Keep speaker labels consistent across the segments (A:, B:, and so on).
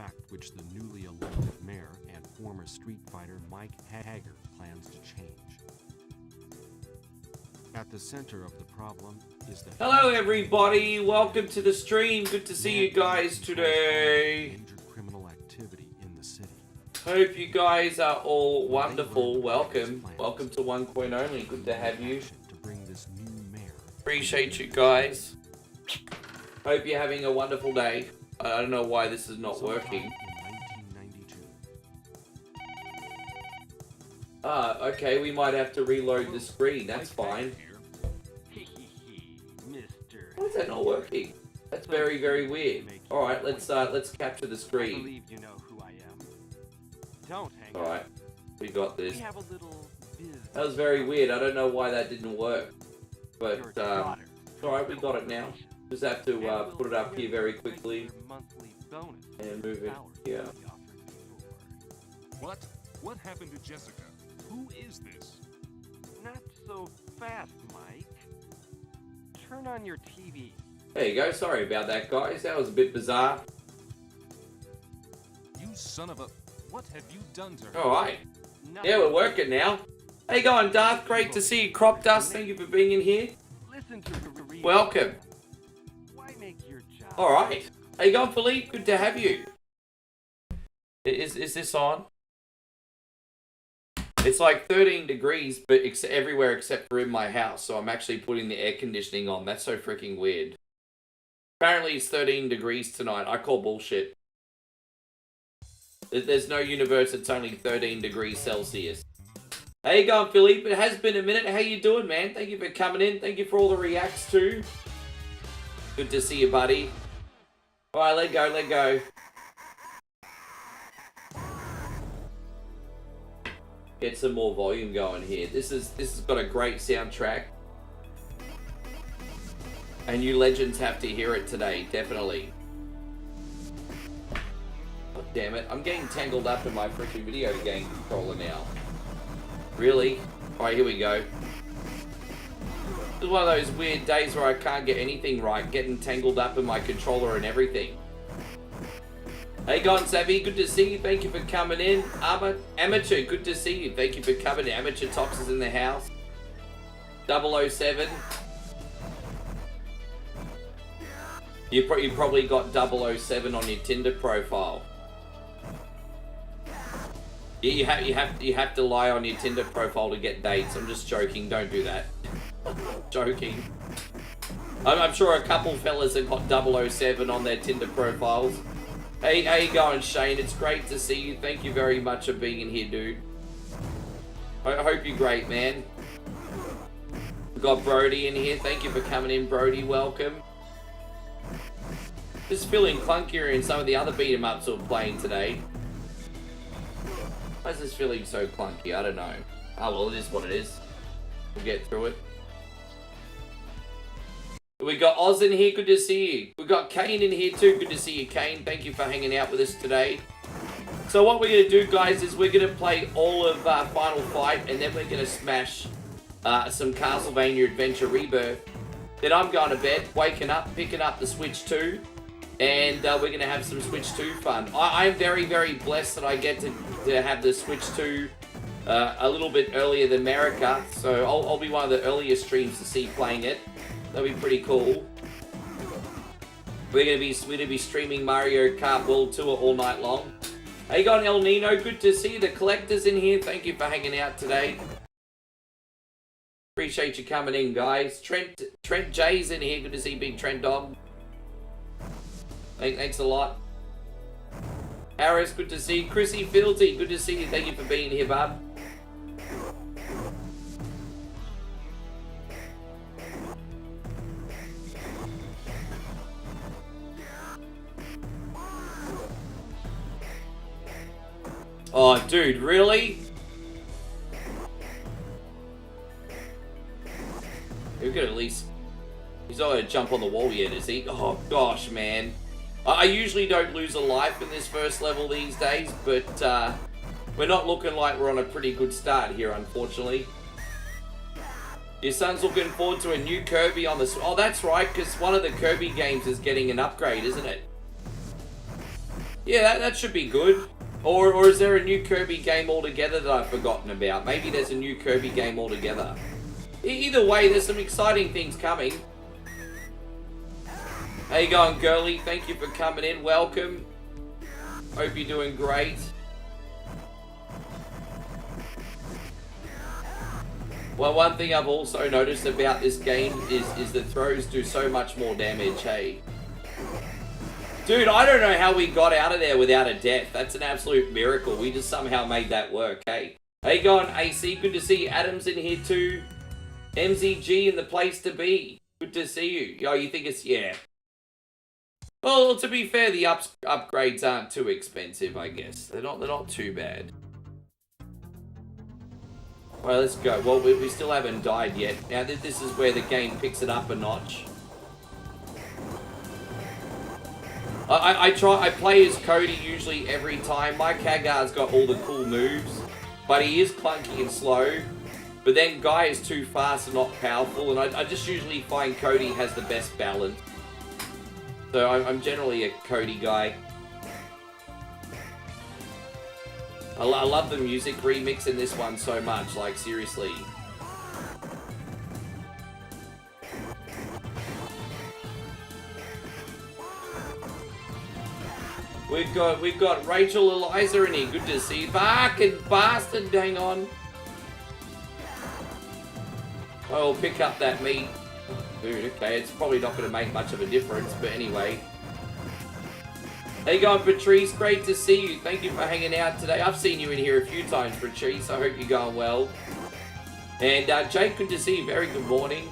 A: fact which the newly elected mayor and former street fighter Mike Hager plans to change. At the center of the problem is the...
B: Hello everybody, welcome to the stream. Good to see you guys today.
A: Major criminal activity in the city.
B: Hope you guys are all wonderful. Welcome to One Coin Only. Good to have you.
A: To bring this new mayor.
B: Appreciate you guys. Hope you're having a wonderful day. I don't know why this is not working. Okay, we might have to reload the screen. That's fine. Why is that not working? That's very, very weird. All right, let's capture the screen. All right, we got this. That was very weird. I don't know why that didn't work, but all right, we got it now. Just have to put it up here very quickly and move it here.
C: What happened to Jessica? Who is this?
D: Not so fast, Mike. Turn on your TV.
B: There you go. Sorry about that, guys. That was a bit bizarre.
C: You son of a... What have you done to her?
B: Alright. Yeah, we're working now. How you going, Darth? Great to see you. Crop Dust, thank you for being in here.
D: Listen to the
B: welcome.
D: Why make your job?
B: Alright. How you going, Philippe? Good to have you. Is this on? It's like 13 degrees, but everywhere except for in my house, so I'm actually putting the air conditioning on. That's so freaking weird. Apparently it's 13 degrees tonight. I call bullshit. There's no universe that's only 13 degrees Celsius. How you going, Philippe? It has been a minute. How you doing, man? Thank you for coming in. Thank you for all the reacts, too. Good to see you, buddy. Alright, let go, let go. Get some more volume going here. This has got a great soundtrack. And you legends have to hear it today, definitely. God damn it, I'm getting tangled up in my freaking video game controller now. Really? Alright, here we go. This is one of those weird days where I can't get anything right, getting tangled up in my controller and everything. Hey, gone Savvy, good to see you. Thank you for coming in. Amateur, good to see you. Thank you for coming. Amateur Tox is in the house. 007. You probably got 007 on your Tinder profile. Yeah, you have to lie on your Tinder profile to get dates. I'm just joking. Don't do that. Joking. I'm sure a couple fellas have got 007 on their Tinder profiles. Hey, how you going, Shane? It's great to see you. Thank you very much for being in here, dude. I hope you're great, man. We've got Brody in here. Thank you for coming in, Brody. Welcome. Just feeling clunkier in some of the other beat-em-ups we're playing today. Why is this feeling so clunky? I don't know. Oh, well, it is what it is. We'll get through it. We got Oz in here, good to see you. We got Kane in here too, good to see you, Kane. Thank you for hanging out with us today. So what we're going to do, guys, is we're going to play all of Final Fight, and then we're going to smash some Castlevania Adventure ReBirth. Then I'm going to bed, waking up, picking up the Switch 2, and we're going to have some Switch 2 fun. I am very, very blessed that I get to have the Switch 2 a little bit earlier than America, so I'll be one of the earliest streams to see playing it. That'll be pretty cool. We're gonna be streaming Mario Kart World Tour all night long. Hey, you got El Nino? Good to see you. The collector's in here. Thank you for hanging out today. Appreciate you coming in, guys. Trent J's in here. Good to see Big Trent Dog. Thanks a lot. Harris, good to see you. Chrissy Fieldsy, good to see you. Thank you for being here, bud. Oh, dude, really? He could at least... He's not going to jump on the wall yet, is he? Oh, gosh, man. I usually don't lose a life in this first level these days, but we're not looking like we're on a pretty good start here, unfortunately. Your son's looking forward to a new Kirby on the... Oh, that's right, because one of the Kirby games is getting an upgrade, isn't it? Yeah, that should be good. Or is there a new Kirby game altogether that I've forgotten about? Maybe there's a new Kirby game altogether. Either way, there's some exciting things coming. How you going, girly? Thank you for coming in. Welcome. Hope you're doing great. Well, one thing I've also noticed about this game is the throws do so much more damage, hey? Dude, I don't know how we got out of there without a death. That's an absolute miracle. We just somehow made that work, hey? How you going, AC? Good to see Adam's in here too. MZG in the place to be. Good to see you. Oh, you think it's... yeah. Well, to be fair, the upgrades aren't too expensive, I guess. They're not too bad. Well, let's go. Well, we still haven't died yet. Now, this is where the game picks it up a notch. I play as Cody usually every time. Mike Hagar's got all the cool moves, but he is clunky and slow. But then Guy is too fast and not powerful, and I just usually find Cody has the best balance. So I'm generally a Cody guy. I love the music remix in this one so much, like seriously. We've got Rachel Eliza in here. Good to see you. Fucking bastard, hang on. I'll pick up that meat. Dude, okay, it's probably not going to make much of a difference, but anyway. How you going, Patrice? Great to see you. Thank you for hanging out today. I've seen you in here a few times, Patrice. I hope you're going well. And Jake, good to see you. Very good morning.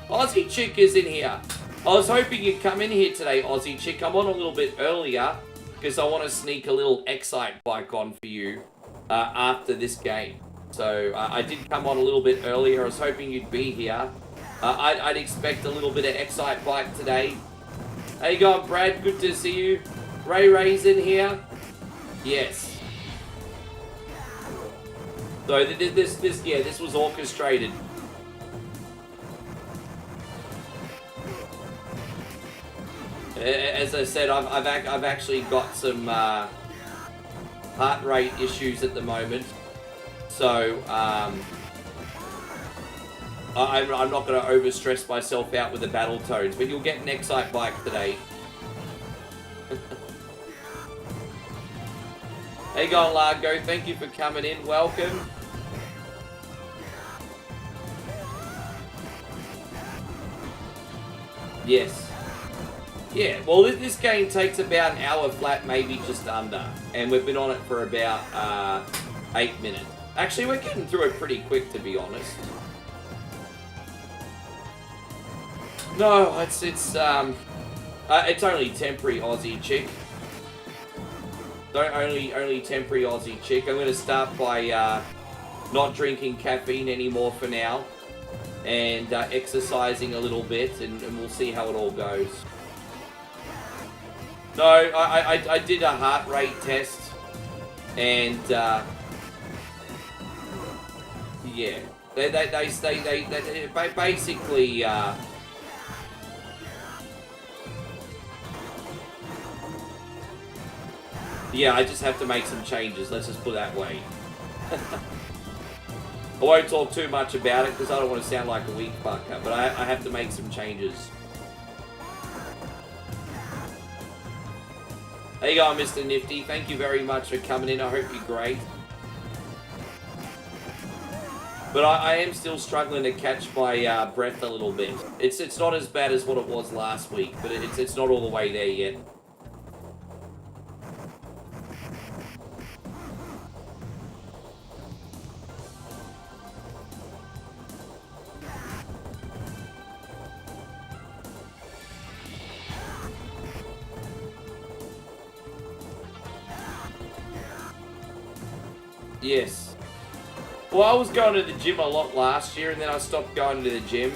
B: Aussie Chick is in here. I was hoping you'd come in here today, Aussie Chick. I'm on a little bit earlier because I want to sneak a little Excite bike on for you after this game. So I did come on a little bit earlier. I was hoping you'd be here. I'd expect a little bit of Excite bike today. How you going, Brad? Good to see you. Ray's in here. Yes. So this was orchestrated. As I said, I've actually got some heart rate issues at the moment, so I'm not going to overstress myself out with the Battletoads, but you'll get an Excite bike today. How you going, Largo? Thank you for coming in. Welcome. Yes. Yeah, well, this game takes about an hour flat, maybe just under. And we've been on it for about 8 minutes. Actually, we're getting through it pretty quick, to be honest. No, it's only temporary, Aussie Chick. Only temporary, Aussie Chick. I'm going to start by not drinking caffeine anymore for now. And exercising a little bit, and we'll see how it all goes. No, I did a heart rate test, and yeah, they basically yeah, I just have to make some changes. Let's just put it that way. I won't talk too much about it because I don't want to sound like a weak fucker, but I have to make some changes. How you going, Mr. Nifty? Thank you very much for coming in. I hope you're great. But I am still struggling to catch my breath a little bit. It's not as bad as what it was last week, but it's not all the way there yet. Yes. Well, I was going to the gym a lot last year, and then I stopped going to the gym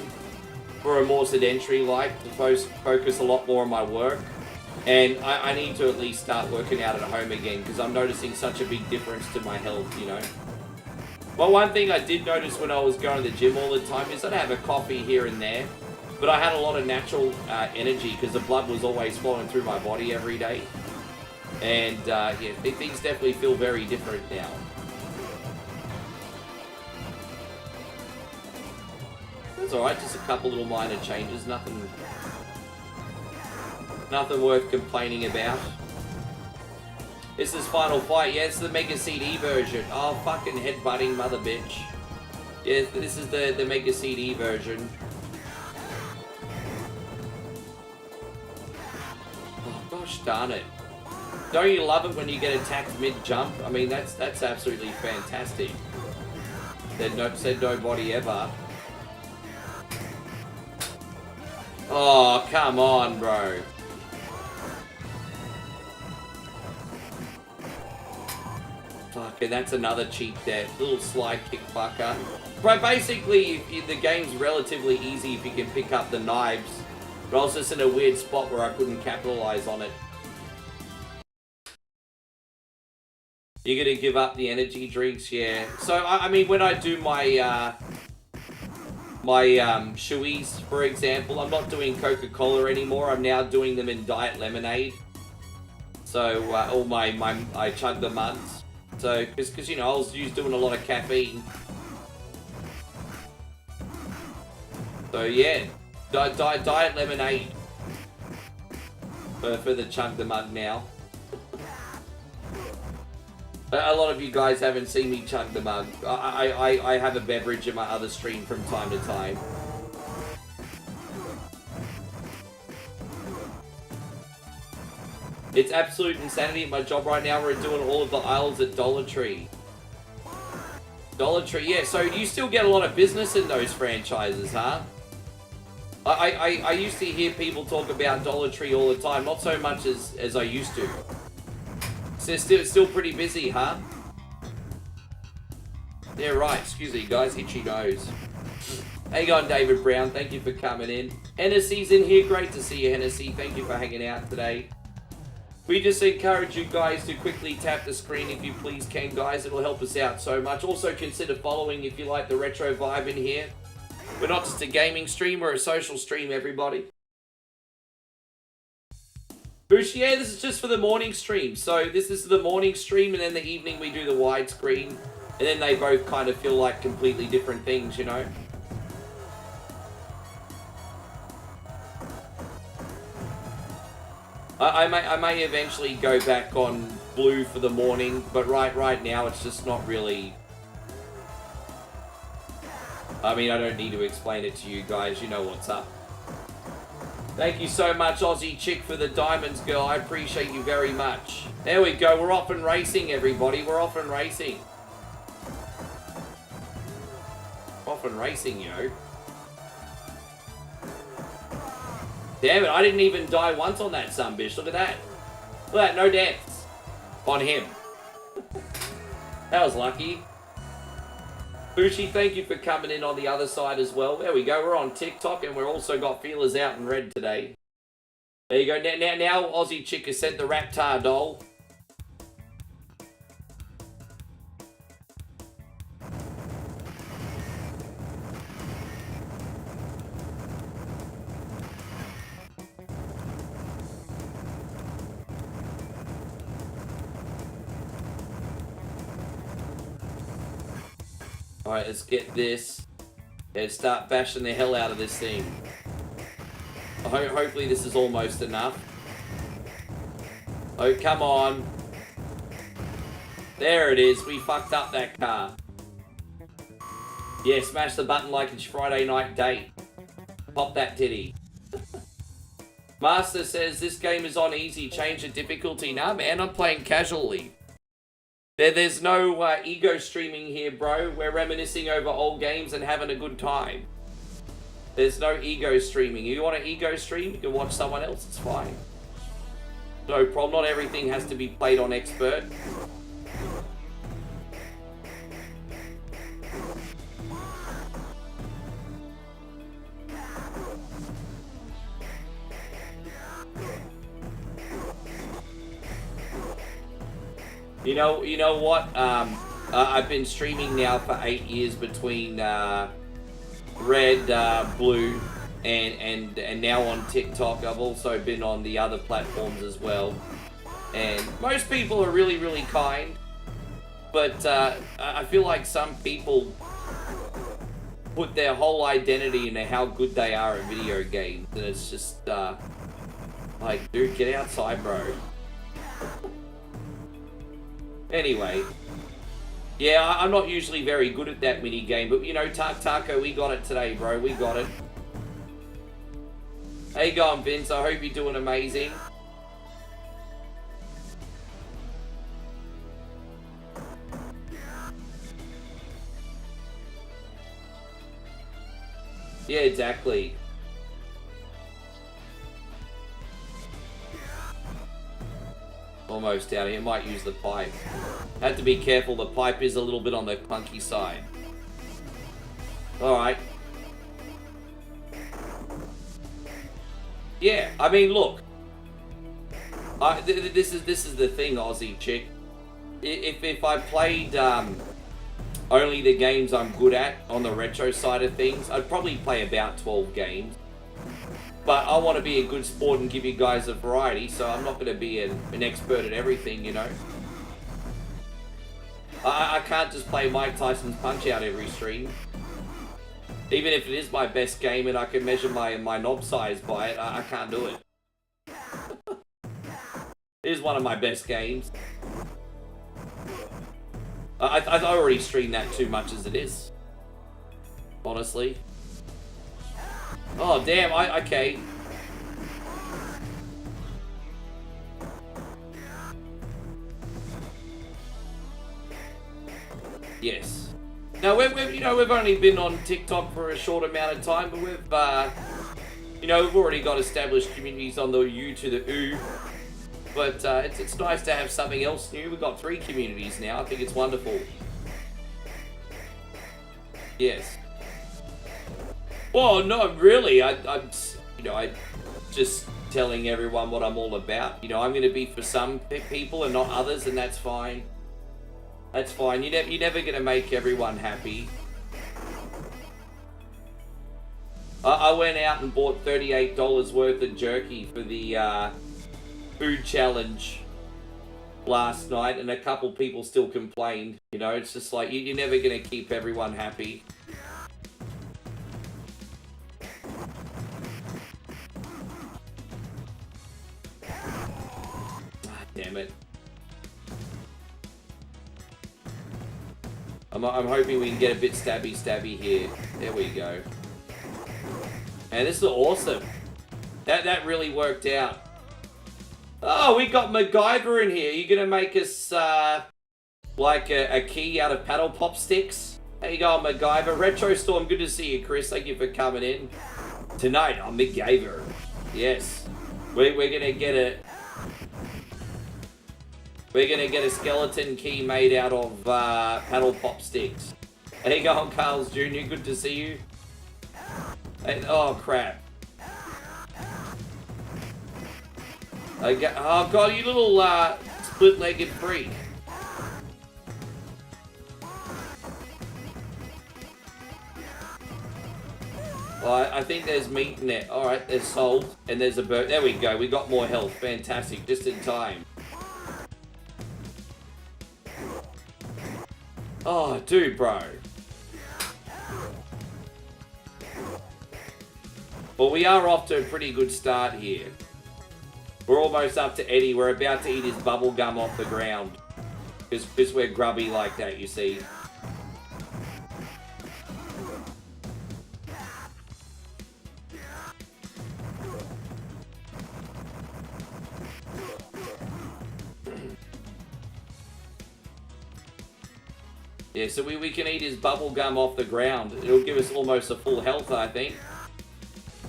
B: for a more sedentary life to focus a lot more on my work. And I need to at least start working out at home again because I'm noticing such a big difference to my health, you know. Well, one thing I did notice when I was going to the gym all the time is I'd have a coffee here and there, but I had a lot of natural energy because the blood was always flowing through my body every day. And yeah, things definitely feel very different now. That's alright, just a couple little minor changes, nothing worth complaining about. This is Final Fight, yeah, it's the Mega CD version. Oh, fucking headbutting mother bitch. Yeah, this is the Mega CD version. Oh, gosh darn it. Don't you love it when you get attacked mid-jump? I mean, that's absolutely fantastic. Said nobody ever. Oh, come on, bro. Fucking, that's another cheap death. Little slide kick fucker. But basically, the game's relatively easy if you can pick up the knives. But I was just in a weird spot where I couldn't capitalize on it. You're gonna give up the energy drinks, yeah. So I mean, when I do my shoeies, for example, I'm not doing Coca-Cola anymore. I'm now doing them in Diet Lemonade. So all I chug the muds. So because you know I was doing a lot of caffeine. So yeah, Diet Lemonade for the chug the mud now. A lot of you guys haven't seen me chug the mug. I have a beverage in my other stream from time to time. It's absolute insanity at my job right now. We're doing all of the aisles at Dollar Tree. Dollar Tree, yeah. So you still get a lot of business in those franchises, huh? I used to hear people talk about Dollar Tree all the time. Not so much as I used to. So still pretty busy, huh? Yeah, right. Excuse me, guys. Itchy nose. How you going, David Brown? Thank you for coming in. Hennessy's in here. Great to see you, Hennessy. Thank you for hanging out today. We just encourage you guys to quickly tap the screen if you please can, guys. It'll help us out so much. Also, consider following if you like the retro vibe in here. We're not just a gaming stream. We're a social stream, everybody. Bush, yeah, this is just for the morning stream. So this is the morning stream, and then the evening we do the widescreen. And then they both kind of feel like completely different things, you know? I may eventually go back on blue for the morning, but right now it's just not really... I mean, I don't need to explain it to you guys. You know what's up. Thank you so much, Aussie Chick, for the diamonds, girl. I appreciate you very much. There we go. We're off and racing, everybody. We're off and racing. Off and racing, yo. Damn it, I didn't even die once on that sumbitch. Look at that. Look at that, no deaths. On him. That was lucky. Bushi, thank you for coming in on the other side as well. There we go, we're on TikTok, and we're also got feelers out in red today. There you go. Now Aussie Chick has sent the Raptar doll. Alright, let's get this and start bashing the hell out of this thing. Hopefully this is almost enough. Oh, come on. There it is. We fucked up that car. Yeah, smash the button like it's Friday night date. Pop that titty. Master says this game is on easy. Change the difficulty. Nah, man, I'm playing casually. There's no ego streaming here, bro. We're reminiscing over old games and having a good time. There's no ego streaming. You want an ego stream? You can watch someone else. It's fine. No problem. Not everything has to be played on expert. You know what? I've been streaming now for 8 years between Red, Blue, and now on TikTok. I've also been on the other platforms as well. And most people are really, really kind. But I feel like some people put their whole identity into how good they are at video games. And it's just, like, dude, get outside, bro. Anyway. Yeah, I'm not usually very good at that mini game, but you know, Taco, we got it today, bro. We got it. How you going, Vince? I hope you're doing amazing. Yeah, exactly. Almost out here. Might use the pipe. Have to be careful. The pipe is a little bit on the clunky side. Alright. Yeah, I mean, look. This is the thing, Aussie chick. If I played only the games I'm good at on the retro side of things, I'd probably play about 12 games. But I want to be a good sport and give you guys a variety, so I'm not going to be an expert at everything, you know. I can't just play Mike Tyson's Punch-Out every stream. Even if it is my best game and I can measure my knob size by it, I can't do it. It is one of my best games. I already stream that too much as it is. Honestly. Oh, damn, okay. Yes. Now, we've only been on TikTok for a short amount of time, but we've already got established communities on the U to the U. But it's nice to have something else new. We've got 3 communities now. I think it's wonderful. Yes. Well, no, really. I'm just telling everyone what I'm all about. You know, I'm going to be for some people and not others, and that's fine. That's fine. You're never going to make everyone happy. I went out and bought $38 worth of jerky for the food challenge last night, and a couple people still complained. You know, it's just like, you're never going to keep everyone happy. Damn it. I'm hoping we can get a bit stabby here. There we go. And this is awesome. That really worked out. Oh, we got MacGyver in here. You gonna make us like a key out of paddle pop sticks? How you going, MacGyver? Retro Storm, good to see you, Chris. Thank you for coming in. Tonight on MacGyver. Yes. We're gonna get a skeleton key made out of paddle pop sticks. How you going, Carl's Jr.? Good to see you. Hey, oh, crap. Oh, God, you little split-legged freak. Well, I think there's meat in there. Alright, there's salt, and there's a bird. There we go, we got more health. Fantastic, just in time. Oh, dude, bro. Well, we are off to a pretty good start here. We're almost up to Eddie. We're about to eat his bubble gum off the ground. Because we're grubby like that, you see. Yeah, so we can eat his bubble gum off the ground. It'll give us almost a full health, I think.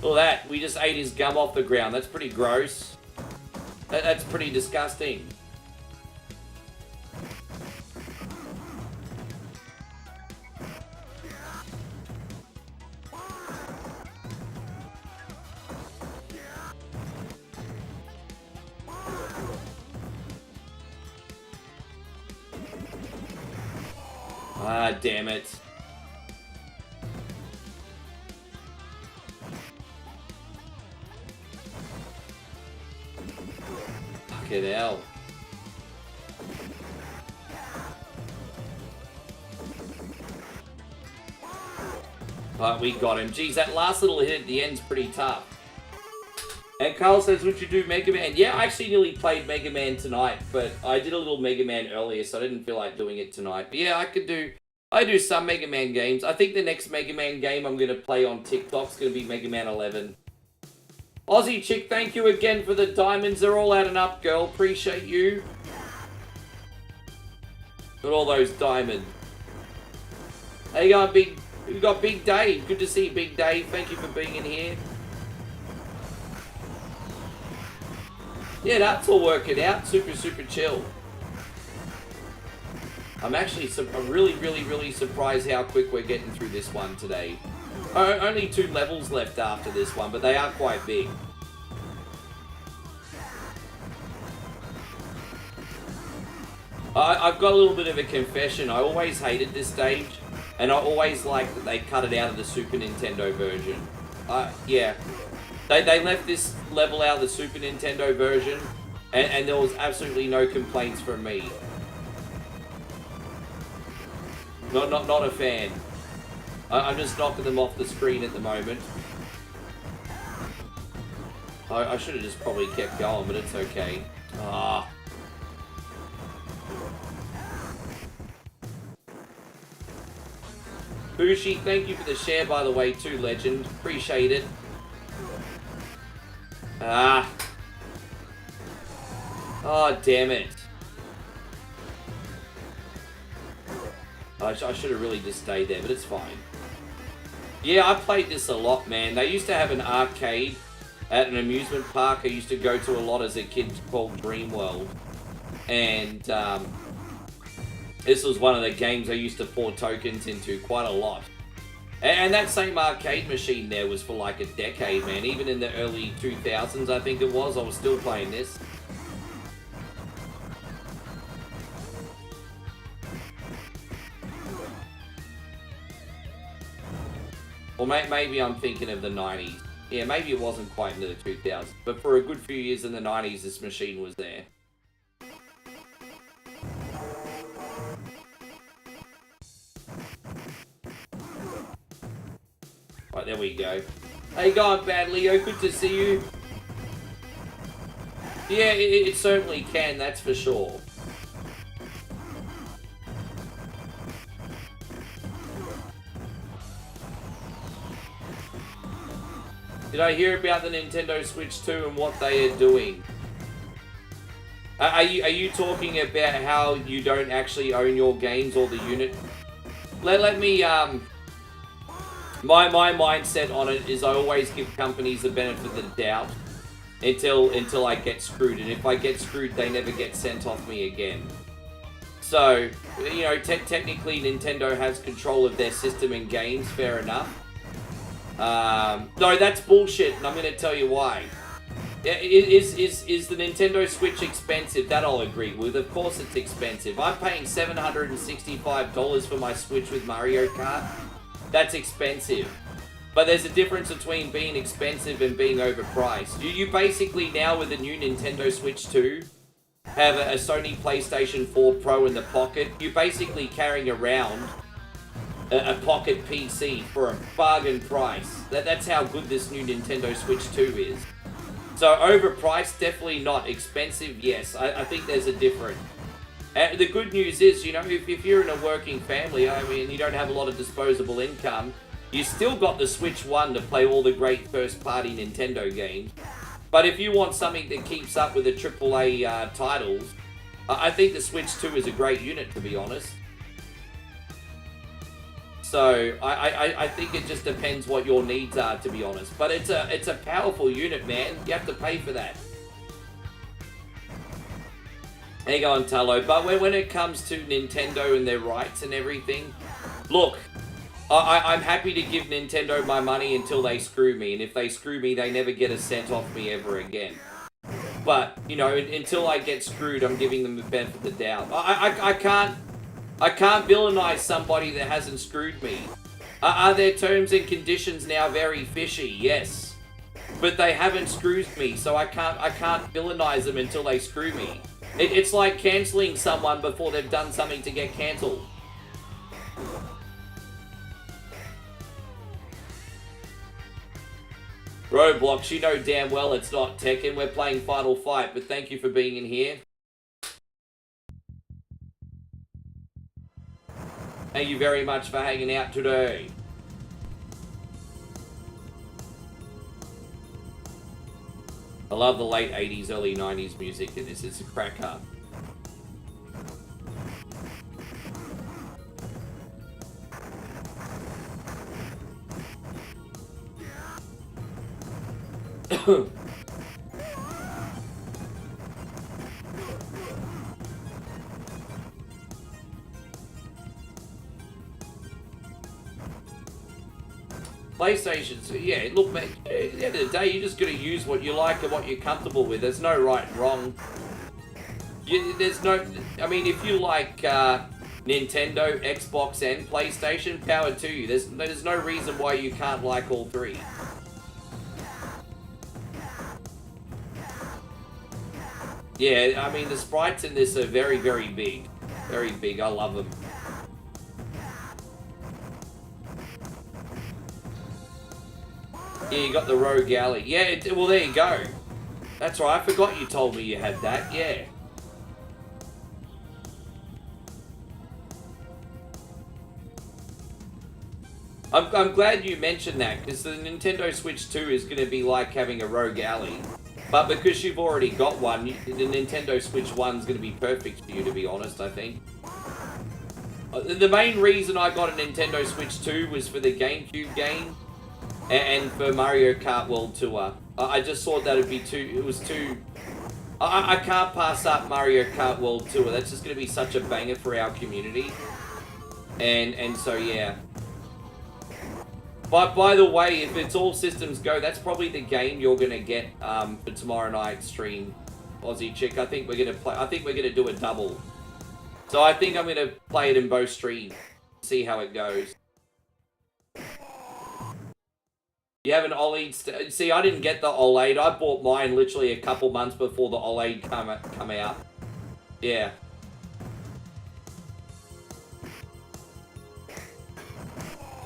B: Look at that. We just ate his gum off the ground. That's pretty gross. That's pretty disgusting. Ah, damn it. Fucking hell. But we got him. Geez, that last little hit at the end's pretty tough. And Carl says, would you do Mega Man? Yeah, I actually nearly played Mega Man tonight, but I did a little Mega Man earlier, so I didn't feel like doing it tonight. But yeah, I do some Mega Man games. I think the next Mega Man game I'm going to play on TikTok is going to be Mega Man 11. Aussie Chick, thank you again for the diamonds. They're all adding up, girl. Appreciate you. Got all those diamonds. How you going, Big? We've got Big Dave. Good to see you, Big Dave. Thank you for being in here. Yeah, that's all working out. Super, super chill. I'm really surprised how quick we're getting through this one today. Only 2 levels left after this one, but they are quite big. I've got a little bit of a confession. I always hated this stage, and I always liked that they cut it out of the Super Nintendo version. Yeah. They left this level out of the Super Nintendo version, and there was absolutely no complaints from me. Not a fan. I'm just knocking them off the screen at the moment. I should have just probably kept going, but it's okay. Bushi, thank you for the share, by the way, too, legend. Appreciate it. Oh, damn it. I should have really just stayed there, but it's fine. Yeah, I played this a lot, man. They used to have an arcade at an amusement park I used to go to a lot as a kid called Dream World. And this was one of the games I used to pour tokens into quite a lot. And that same arcade machine there was for like a decade, man. Even in the early 2000s, I think it was, I was still playing this. Or maybe I'm thinking of the 90s. Yeah, maybe it wasn't quite into the 2000s. But for a good few years in the 90s, this machine was there. Right, there we go. Hey, going bad, Leo. Good to see you. Yeah, it certainly can, that's for sure. Did I hear about the Nintendo Switch 2 and what they are doing? Are you talking about how you don't actually own your games or the unit? Let me, my mindset on it is I always give companies the benefit of the doubt until I get screwed. And if I get screwed, they never get sent off me again. So, you know, technically Nintendo has control of their system and games, fair enough. No, that's bullshit, and I'm going to tell you why. Is the Nintendo Switch expensive? That I'll agree with. Of course it's expensive. I'm paying $765 for my Switch with Mario Kart. That's expensive. But there's a difference between being expensive and being overpriced. You basically now, with the new Nintendo Switch 2, have a Sony PlayStation 4 Pro in the pocket. You're basically carrying around a pocket PC for a bargain price. That's how good this new Nintendo Switch 2 is. So overpriced, definitely not. Expensive, yes. I think there's a difference. The good news is, you know, if you're in a working family, I mean, you don't have a lot of disposable income, you still got the Switch 1 to play all the great first-party Nintendo games. But if you want something that keeps up with the AAA titles, I think the Switch 2 is a great unit, to be honest. So, I think it just depends what your needs are, to be honest. But it's a powerful unit, man. You have to pay for that. Hang on, Talo. But when it comes to Nintendo and their rights and everything, look, I'm happy to give Nintendo my money until they screw me. And if they screw me, they never get a cent off me ever again. But, you know, until I get screwed, I'm giving them the benefit of the doubt. I can't villainize somebody that hasn't screwed me. Are their terms and conditions now very fishy? Yes. But they haven't screwed me, so I can't villainize them until they screw me. It's like cancelling someone before they've done something to get cancelled. Roblox, you know damn well it's not Tekken. We're playing Final Fight, but thank you for being in here. Thank you very much for hanging out today. I love the late 80s, early 90s music, and this is a cracker. PlayStation's, yeah, look, mate, at the end of the day, you just got to use what you like and what you're comfortable with. There's no right and wrong. There's no, I mean, if you like Nintendo, Xbox, and PlayStation, power to you. There's no reason why you can't like all three. Yeah, I mean, the sprites in this are very, very big. Very big. I love them. Yeah, you got the Rogue Alley. Yeah, well, there you go. That's right. I forgot you told me you had that. Yeah. I'm glad you mentioned that, because the Nintendo Switch 2 is going to be like having a Rogue Alley. But because you've already got one, the Nintendo Switch 1 is going to be perfect for you, to be honest, I think. The main reason I got a Nintendo Switch 2 was for the GameCube game and for Mario Kart World Tour. I just thought that would be too... I can't pass up Mario Kart World Tour. That's just going to be such a banger for our community. And so, yeah. But by the way, if it's all systems go, that's probably the game you're gonna get for tomorrow night's stream, Aussie Chick. I think we're gonna do a double. So I think I'm gonna play it in both streams, see how it goes. You have an OLED? See, I didn't get the OLED. I bought mine literally a couple months before the OLED come out. Yeah.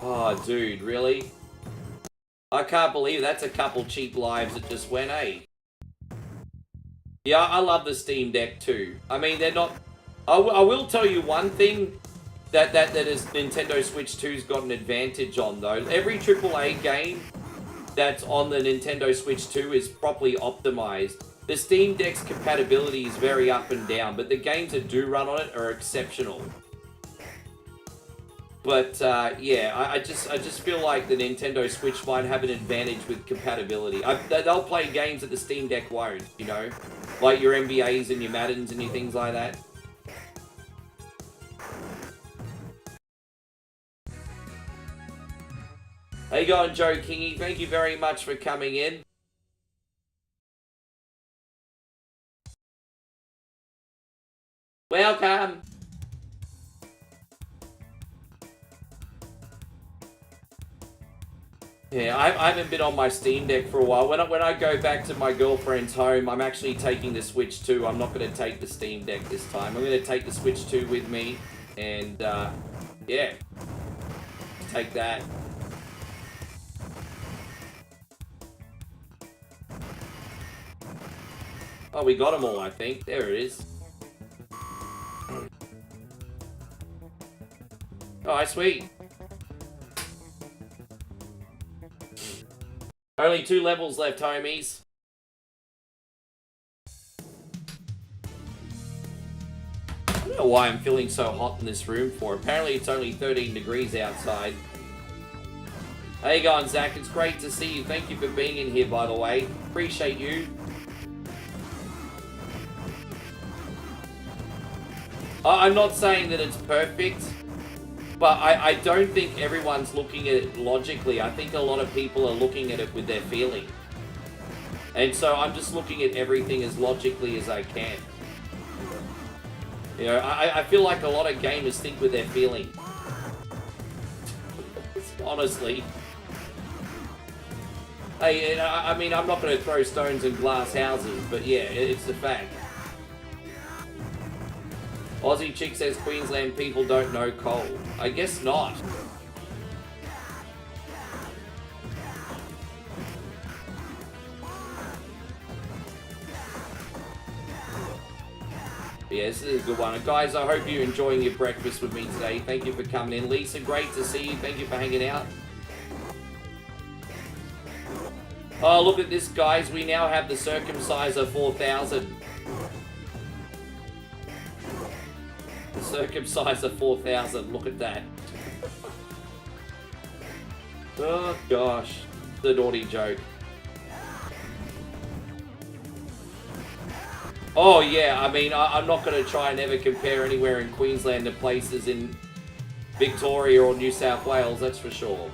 B: Oh, dude, really? I can't believe that's a couple cheap lives that just went, eh? Yeah, I love the Steam Deck too. I mean, they're not... I will tell you one thing that is Nintendo Switch 2's got an advantage on, though. Every AAA game that's on the Nintendo Switch 2 is properly optimized. The Steam Deck's compatibility is very up and down, but the games that do run on it are exceptional. But, yeah, I just feel like the Nintendo Switch might have an advantage with compatibility. They'll play games that the Steam Deck won't, you know? Like your NBAs and your Maddens and your things like that. How you going, Joe Kingy? Thank you very much for coming in. Welcome! Yeah, I haven't been on my Steam Deck for a while. When I go back to my girlfriend's home, I'm actually taking the Switch 2. I'm not going to take the Steam Deck this time. I'm going to take the Switch 2 with me, and, yeah. Take that. Oh, we got them all, I think. There it is. Oh, sweet. Only 2 levels left, homies. I don't know why I'm feeling so hot in this room for. Apparently it's only 13 degrees outside. How you going, Zach? It's great to see you. Thank you for being in here, by the way. Appreciate you. I'm not saying that it's perfect, but I don't think everyone's looking at it logically. I think a lot of people are looking at it with their feeling. And so I'm just looking at everything as logically as I can. You know, I feel like a lot of gamers think with their feeling. Honestly. Hey, I mean, I'm not going to throw stones in glass houses, but yeah, it's a fact. Aussie Chick says Queensland people don't know coal. I guess not. Yeah, this is a good one. Guys, I hope you're enjoying your breakfast with me today. Thank you for coming in. Lisa, great to see you. Thank you for hanging out. Oh, look at this, guys. We now have the Circumciser 4000. The Circumciser 4000. Look at that. Oh, gosh. The naughty joke. Oh, yeah, I mean, I'm not going to try and ever compare anywhere in Queensland to places in Victoria or New South Wales, that's for sure.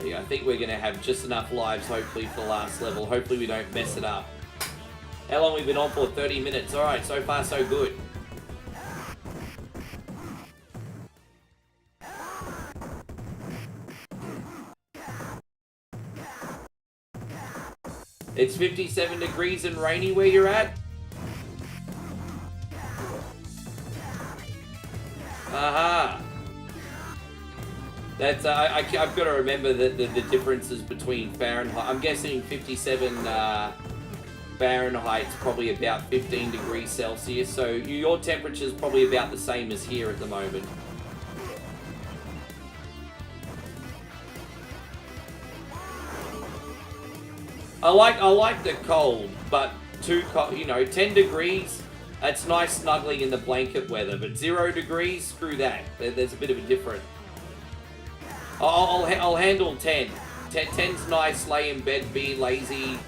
B: Yeah, I think we're going to have just enough lives, hopefully, for the last level. Hopefully we don't mess it up. How long have we been on for? 30 minutes. Alright, so far so good. It's 57 degrees and rainy where you're at? Aha. That's, I've got to remember the differences between Fahrenheit. I'm guessing 57 Fahrenheit's probably about 15 degrees Celsius, so your temperature's probably about the same as here at the moment. I like the cold, but too cold, you know, 10 degrees, that's nice snuggling in the blanket weather, but 0 degrees, screw that. There's a bit of a difference. I'll handle 10. 10's nice, lay in bed, be lazy,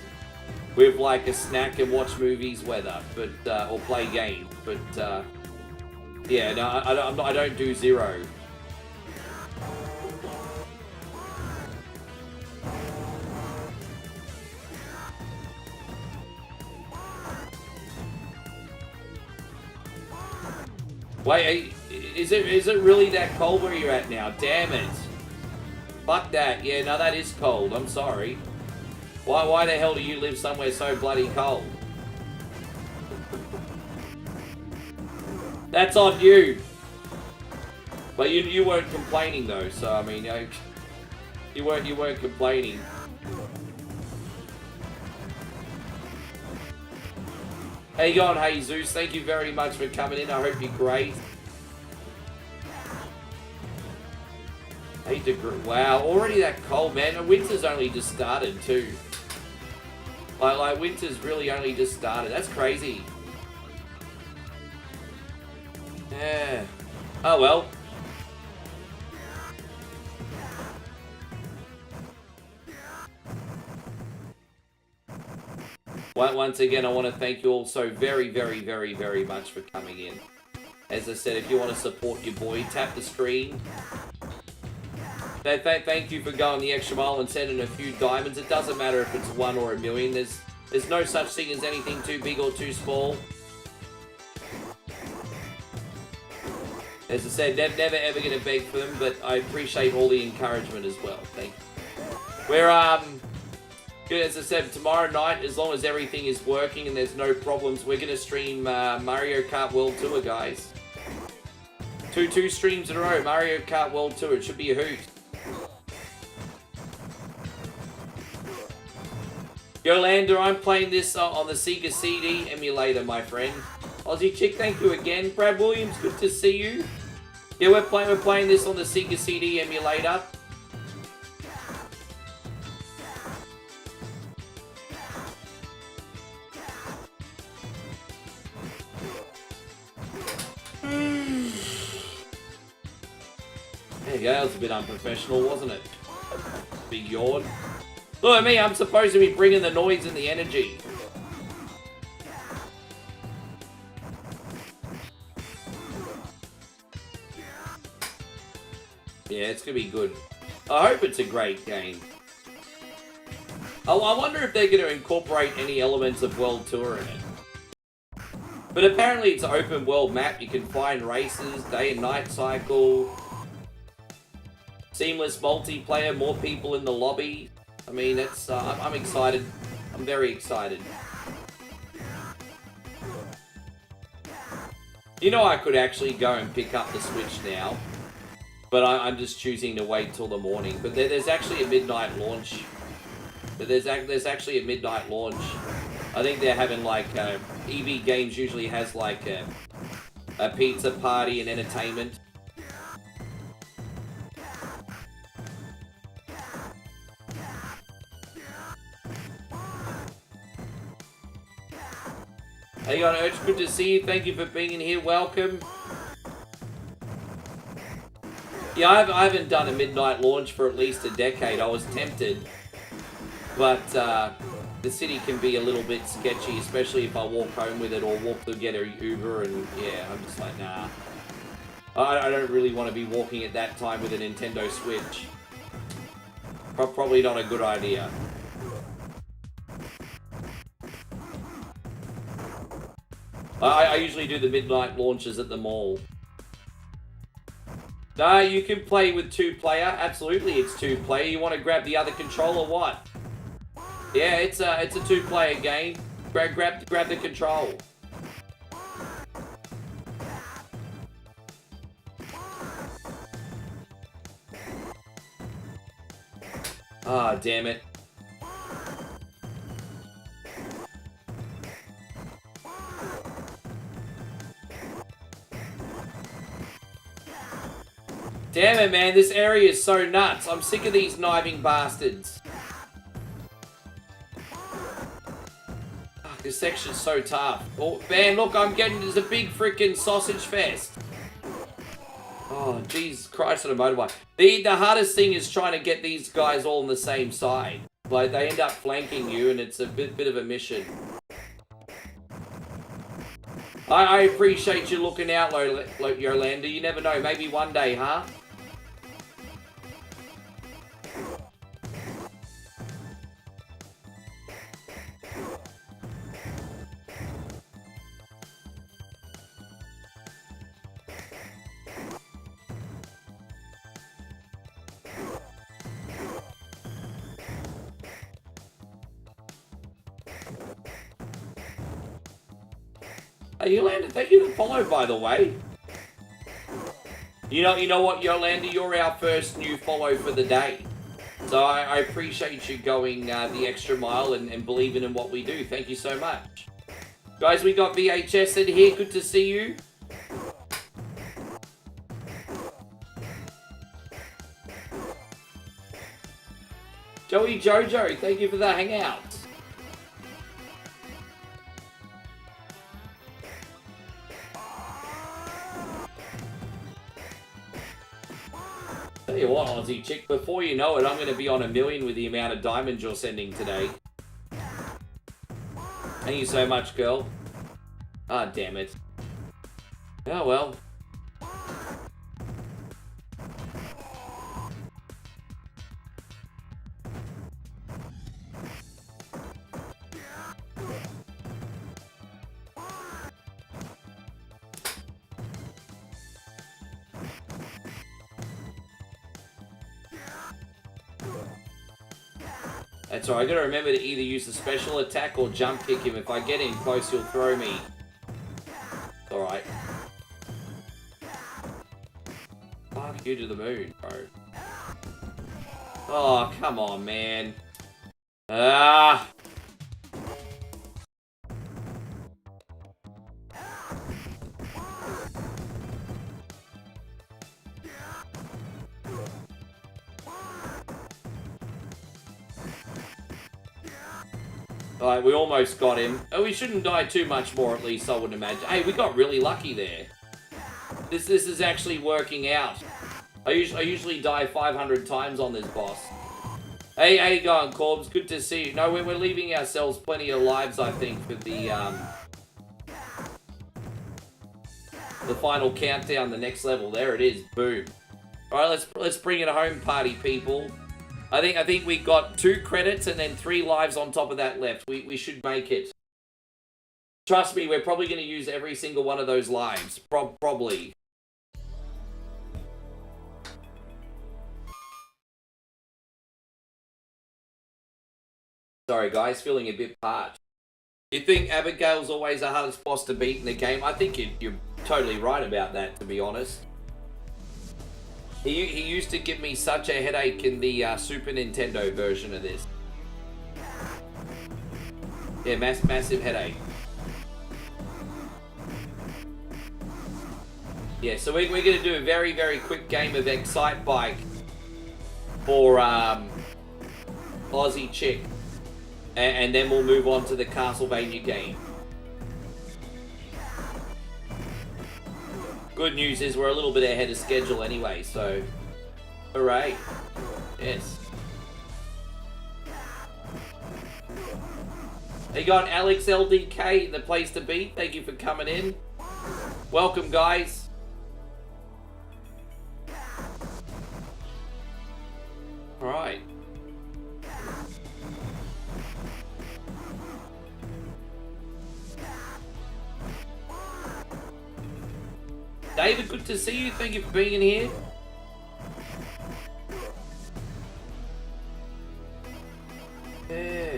B: with like a snack and watch movies weather, but, or play games, but, yeah, no, I don't do 0. Wait, is it really that cold where you're at now? Damn it. Fuck that. Yeah, no, that is cold. I'm sorry. Why the hell do you live somewhere so bloody cold? That's on you. But you weren't complaining though, so I mean, you weren't complaining. How you going, Hey Zeus? Thank you very much for coming in. I hope you're great. 8 degrees. Wow, already that cold, man. And winter's only just started too. Like winter's really only just started. That's crazy. Yeah. Oh well. Once again, I want to thank you all so very, very, very, very much for coming in. As I said, if you want to support your boy, tap the screen. Thank you for going the extra mile and sending a few diamonds. It doesn't matter if it's 1 or a million. There's no such thing as anything too big or too small. As I said, never ever going to beg for them, but I appreciate all the encouragement as well. Thank you. We're, good, as I said, tomorrow night, as long as everything is working and there's no problems, we're going to stream Mario Kart World Tour, guys. Two streams in a row, Mario Kart World Tour. It should be a hoot. Yolanda, I'm playing this on the Sega CD emulator, my friend. Aussie Chick, thank you again. Brad Williams, good to see you. Yeah, we're playing this on the Sega CD emulator. There you go, that was a bit unprofessional, wasn't it? Big yawn. Look at me, I'm supposed to be bringing the noise and the energy. Yeah, it's gonna be good. I hope it's a great game. Oh, I wonder if they're going to incorporate any elements of World Tour in it. But apparently it's an open world map. You can find races, day and night cycle, seamless multiplayer, more people in the lobby. I mean, it's, I'm excited. I'm very excited. You know, I could actually go and pick up the Switch now. But I'm just choosing to wait till the morning. But there's actually a midnight launch. There's actually a midnight launch. I think they're having like EB Games usually has like a pizza party and entertainment. Hey on Urge, good to see you. Thank you for being in here. Welcome. Yeah, I haven't done a midnight launch for at least a decade. I was tempted, but the city can be a little bit sketchy, especially if I walk home with it or walk to get a Uber, and yeah, I'm just like, nah. I don't really want to be walking at that time with a Nintendo Switch. Probably not a good idea. I usually do the midnight launches at the mall. No, you can play with 2-player. Absolutely, it's 2-player. You want to grab the other controller, what? Yeah, it's a 2-player game. Grab the control. Ah, damn it. Damn it, man. This area is so nuts. I'm sick of these kniving bastards. Fuck, this section's so tough. Oh, man, look, I'm getting... There's a big freaking sausage fest. Oh, Jesus Christ on a motorbike. The hardest thing is trying to get these guys all on the same side. Like, they end up flanking you, and it's a bit of a mission. I appreciate you looking out, Yolanda. You never know. Maybe one day, huh? Hey, Yolanda, thank you for the follow, by the way. You know what, Yolanda? You're our first new follow for the day. So I appreciate you going the extra mile and believing in what we do. Thank you so much. Guys, we got VHS in here. Good to see you. Joey Jojo, thank you for the hangout. Tell you what, Aussie chick, before you know it, I'm going to be on 1 million with the amount of diamonds you're sending today. Thank you so much, girl. Ah, damn it. Oh, well. That's alright, I gotta remember to either use the special attack or jump kick him. If I get in close, he'll throw me. Alright. Fuck you to the moon, bro. Oh, come on, man. Ah! Alright, we almost got him. Oh, we shouldn't die too much more, at least, I wouldn't imagine. Hey, we got really lucky there. This is actually working out. I usually die 500 times on this boss. Hey, how you going, Corbs? Good to see you. No, we're leaving ourselves plenty of lives, I think, for the final countdown, the next level. There it is. Boom. Alright, let's bring it home, party people. I think we got 2 credits and then 3 lives on top of that left. We should make it. Trust me, we're probably going to use every single one of those lives. Probably. Sorry guys, feeling a bit parched. You think Abigail's always the hardest boss to beat in the game? I think you're totally right about that, to be honest. He used to give me such a headache in the Super Nintendo version of this. Yeah, massive headache. Yeah, so we're going to do a very, very quick game of Excite Bike for Aussie Chick. And then we'll move on to the Castlevania game. Good news is we're a little bit ahead of schedule anyway, so hooray. Yes. Hey, got Alex LDK, the place to be. Thank you for coming in. Welcome, guys. All right. David, good to see you. Thank you for being in here. Yeah.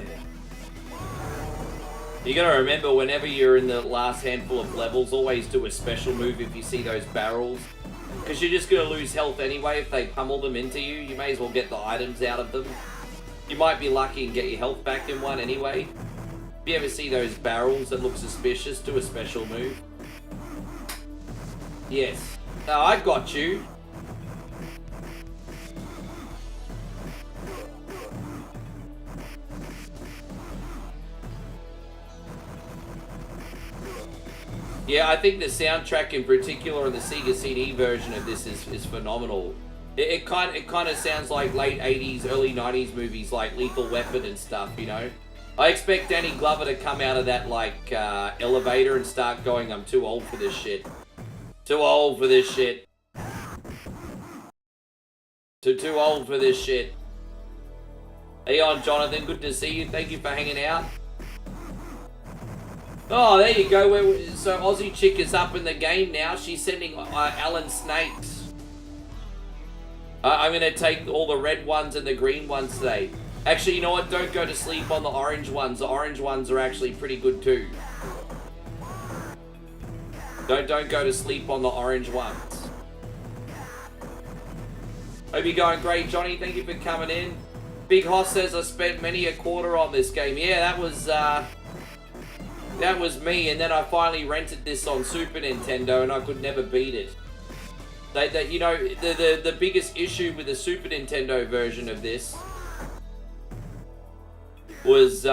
B: You gotta remember, whenever you're in the last handful of levels, always do a special move if you see those barrels. Because you're just gonna lose health anyway if they pummel them into you. You may as well get the items out of them. You might be lucky and get your health back in one anyway. If you ever see those barrels that look suspicious, do a special move. Yes. No, I got you. Yeah, I think the soundtrack in particular on the Sega CD version of this is phenomenal. It kind of sounds like late 80s, early 90s movies like Lethal Weapon and stuff, you know? I expect Danny Glover to come out of that like elevator and start going, I'm too old for this shit. Too old for this shit. Too old for this shit. Hey on, Jonathan, good to see you. Thank you for hanging out. Oh, there you go. So Aussie Chick is up in the game now. She's sending Alan Snakes. I'm going to take all the red ones and the green ones today. Actually, you know what? Don't go to sleep on the orange ones. The orange ones are actually pretty good too. Don't go to sleep on the orange ones. Hope you're going great, Johnny. Thank you for coming in. Big Hoss says I spent many a quarter on this game. Yeah, that was me. And then I finally rented this on Super Nintendo, and I could never beat it. You know, the biggest issue with the Super Nintendo version of this was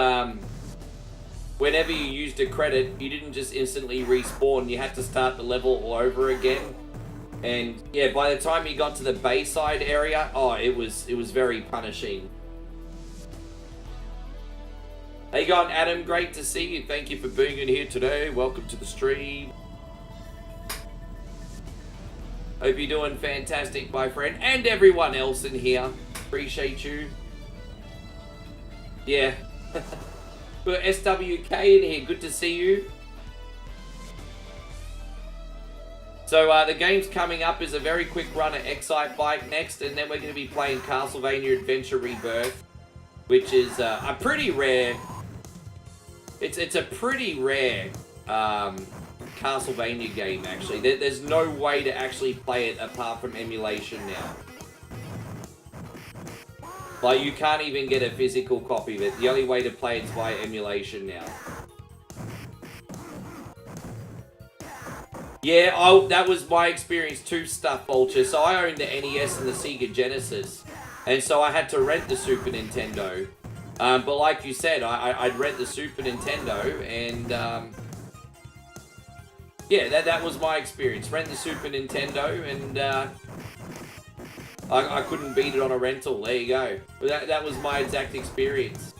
B: whenever you used a credit, you didn't just instantly respawn. You had to start the level all over again. And yeah, by the time you got to the Bayside area, oh, it was very punishing. Hey, going Adam, great to see you. Thank you for being in here today. Welcome to the stream. Hope you're doing fantastic, my friend, and everyone else in here. Appreciate you. Yeah. Got SWK in here. Good to see you. So the game's coming up is a very quick run at Excite Bike next, and then we're going to be playing Castlevania Adventure ReBirth, which is a pretty rare. It's a pretty rare Castlevania game, actually. There's no way to actually play it apart from emulation now. Like, you can't even get a physical copy of it. The only way to play it is via emulation now. Yeah, that was my experience too, Stuff Vulture. So I owned the NES and the Sega Genesis. And so I had to rent the Super Nintendo. But like you said, I'd rent the Super Nintendo and... yeah, that was my experience. Rent the Super Nintendo and... I couldn't beat it on a rental. There you go. That was my exact experience.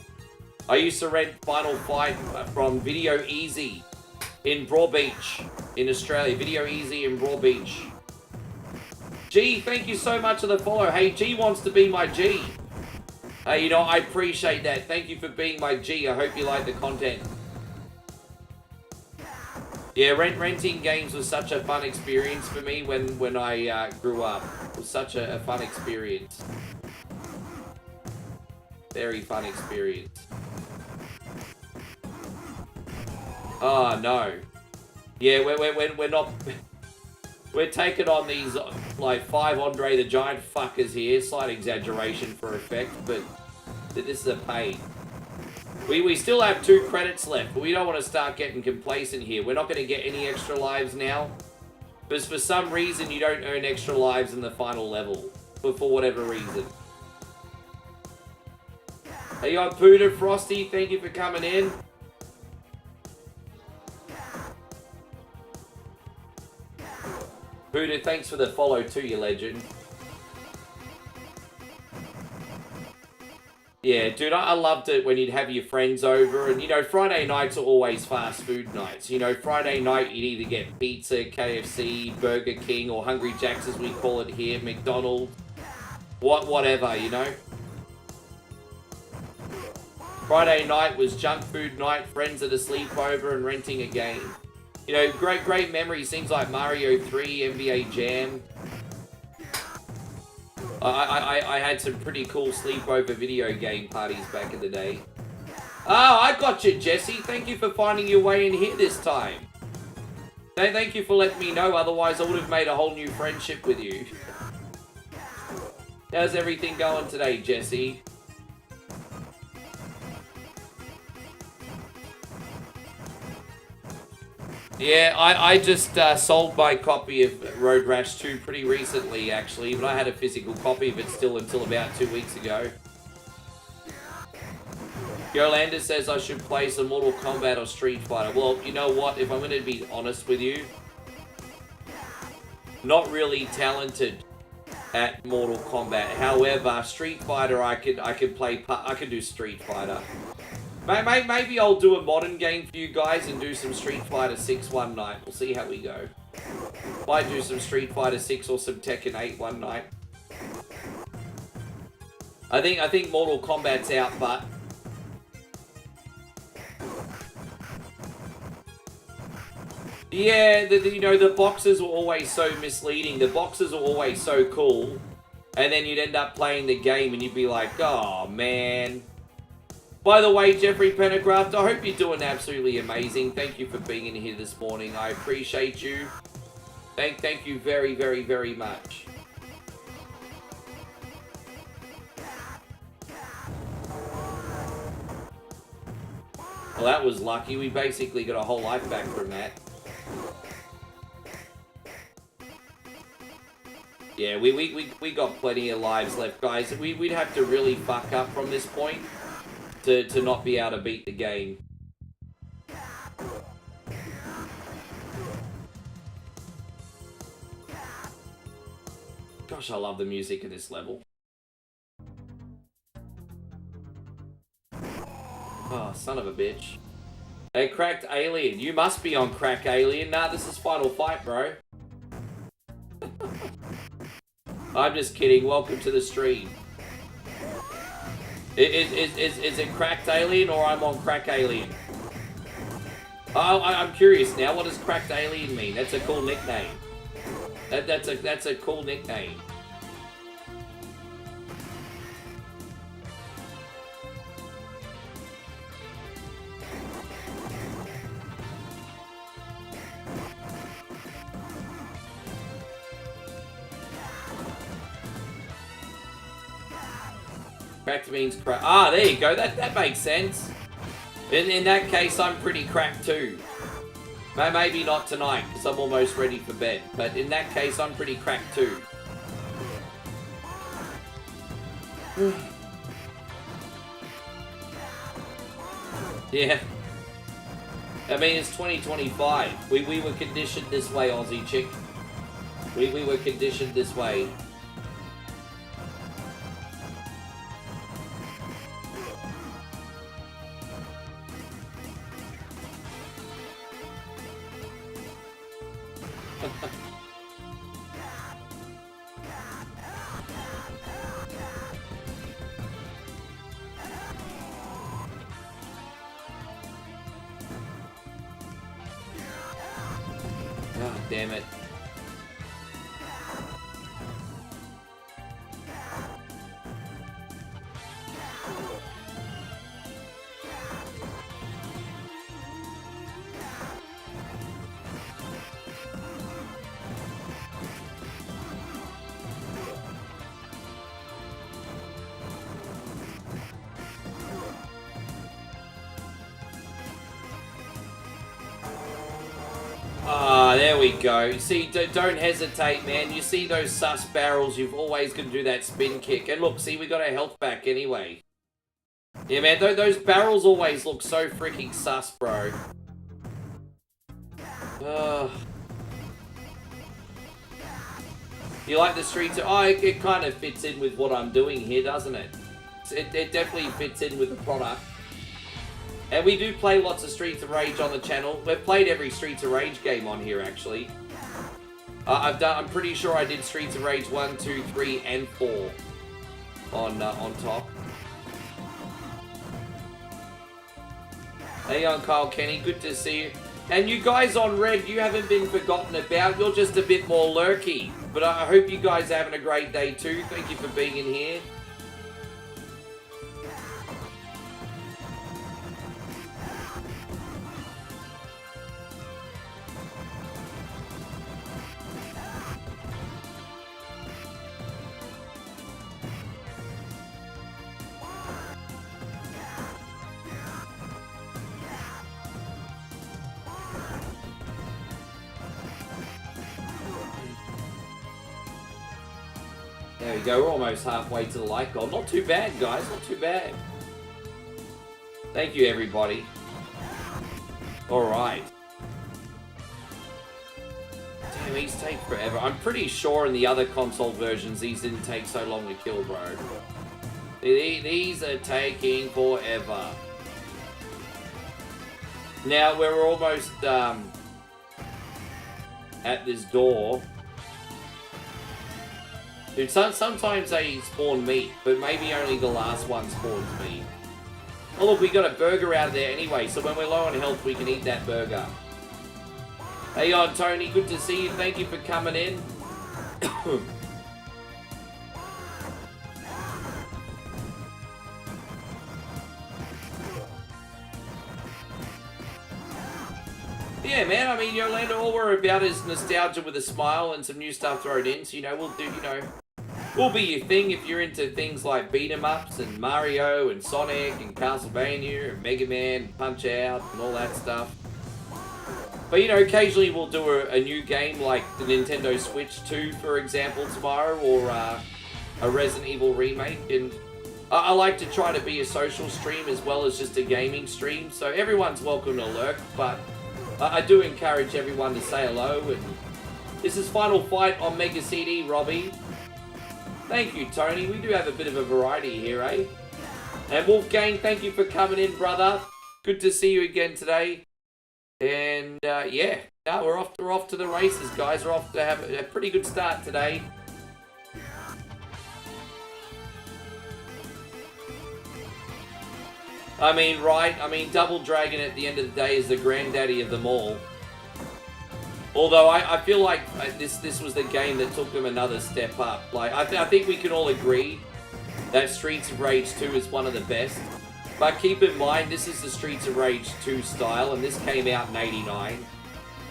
B: I used to rent Final Fight from Video Easy in Broadbeach in Australia. Video Easy in Broadbeach. G, thank you so much for the follow. Hey, G wants to be my G. Hey, you know, I appreciate that. Thank you for being my G. I hope you like the content. Yeah, renting games was such a fun experience for me when I grew up. It was such a fun experience. Very fun experience. Oh, no. Yeah, we're not... We're taking on these, like, 5 Andre the Giant fuckers here. Slight exaggeration for effect, but this is a pain. We still have 2 credits left, but we don't want to start getting complacent here. We're not going to get any extra lives now. Because for some reason, you don't earn extra lives in the final level. For whatever reason. Hey, yo, Poodle Frosty, thank you for coming in. Buddha, thanks for the follow too, you legend. Yeah, dude, I loved it when you'd have your friends over. And, you know, Friday nights are always fast food nights. You know, Friday night you'd either get pizza, KFC, Burger King, or Hungry Jack's as we call it here, McDonald's. Whatever, you know. Friday night was junk food night, friends at a sleepover, and renting a game. You know, great memories, things like Mario 3, NBA Jam. I had some pretty cool sleepover video game parties back in the day. Oh, I got you, Jesse. Thank you for finding your way in here this time. Thank you for letting me know, otherwise I would have made a whole new friendship with you. How's everything going today, Jesse? Yeah, I just sold my copy of Road Rash 2 pretty recently, actually, but I had a physical copy of it still until about 2 weeks ago. Yolanda says I should play some Mortal Kombat or Street Fighter. Well, you know what, if I'm going to be honest with you, not really talented at Mortal Kombat. However, Street Fighter, I could do Street Fighter. Maybe I'll do a modern game for you guys and do some Street Fighter 6 one night. We'll see how we go. Might do some Street Fighter 6 or some Tekken 8 one night. I think Mortal Kombat's out, but yeah, you know, the boxes were always so misleading. The boxes are always so cool, and then you'd end up playing the game and you'd be like, oh man. By the way, Jeffrey Pendergraft, I hope you're doing absolutely amazing. Thank you for being in here this morning. I appreciate you. Thank you very, very, very much. Well, that was lucky. We basically got a whole life back from that. Yeah, we got plenty of lives left, guys. We'd have to really fuck up from this point to not be able to beat the game. Gosh, I love the music of this level. Oh, son of a bitch. Hey, Cracked Alien. You must be on Crack Alien. Nah, this is Final Fight, bro. I'm just kidding. Welcome to the stream. Is it Cracked Alien or I'm on Crack Alien? Oh, I'm curious now. What does Cracked Alien mean? That's a cool nickname. That's a cool nickname. Cracked means crack. Ah, there you go. That makes sense. In that case, I'm pretty cracked too. Maybe not tonight, because I'm almost ready for bed. But in that case, I'm pretty cracked too. Yeah. I mean, it's 2025. We were conditioned this way, Aussie chick. We were conditioned this way. God damn it. we go. See, don't hesitate, man. You see those sus barrels, you've always got to do that spin kick. And look, see, we got our health back anyway. Yeah, man, those barrels always look so freaking sus, bro. You like the streets? Oh, it kind of fits in with what I'm doing here, doesn't it? It definitely fits in with the product. And we do play lots of Streets of Rage on the channel. We've played every Streets of Rage game on here, actually. I'm pretty sure I did Streets of Rage 1, 2, 3, and 4 on top. Hey on Kyle Kenny, good to see you. And you guys on Red, you haven't been forgotten about. You're just a bit more lurky. But I hope you guys are having a great day too. Thank you for being in here. There we go, we're almost halfway to the like goal. Not too bad, guys, not too bad. Thank you, everybody. Alright. Damn, these take forever. I'm pretty sure in the other console versions, these didn't take so long to kill, bro. These are taking forever. Now, we're almost at this door. Dude, sometimes they spawn meat, but maybe only the last one spawns meat. Oh look, we got a burger out of there anyway, so when we're low on health, we can eat that burger. Hey on Tony, good to see you. Thank you for coming in. Yeah, man, I mean, Yolanda, all we're about is nostalgia with a smile and some new stuff thrown in, so, you know, we'll do, you know, will be your thing if you're into things like beat-em-ups and Mario and Sonic and Castlevania and Mega Man and Punch-Out and all that stuff. But, you know, occasionally we'll do a new game like the Nintendo Switch 2, for example, tomorrow, or a Resident Evil remake. And I like to try to be a social stream as well as just a gaming stream, so everyone's welcome to lurk, but I do encourage everyone to say hello. And this is Final Fight on Mega CD, Robbie. Thank you, Tony. We do have a bit of a variety here, eh? And Wolfgang, thank you for coming in, brother. Good to see you again today. And yeah, no, we're off to the races, guys. We're off to have a pretty good start today. I mean, right? I mean, Double Dragon at the end of the day is the granddaddy of them all. Although I feel like this was the game that took them another step up. Like I think we can all agree that Streets of Rage 2 is one of the best. But keep in mind, this is the Streets of Rage 2 style, and this came out in '89.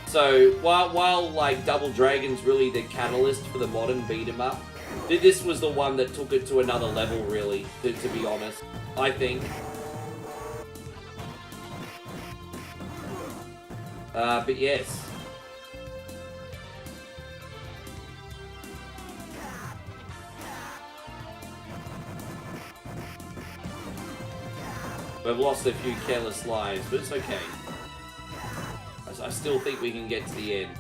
B: So while like Double Dragon's really the catalyst for the modern beat 'em up, this was the one that took it to another level, really. To be honest, I think. But yes. We've lost a few careless lives, but it's okay. I still think we can get to the end.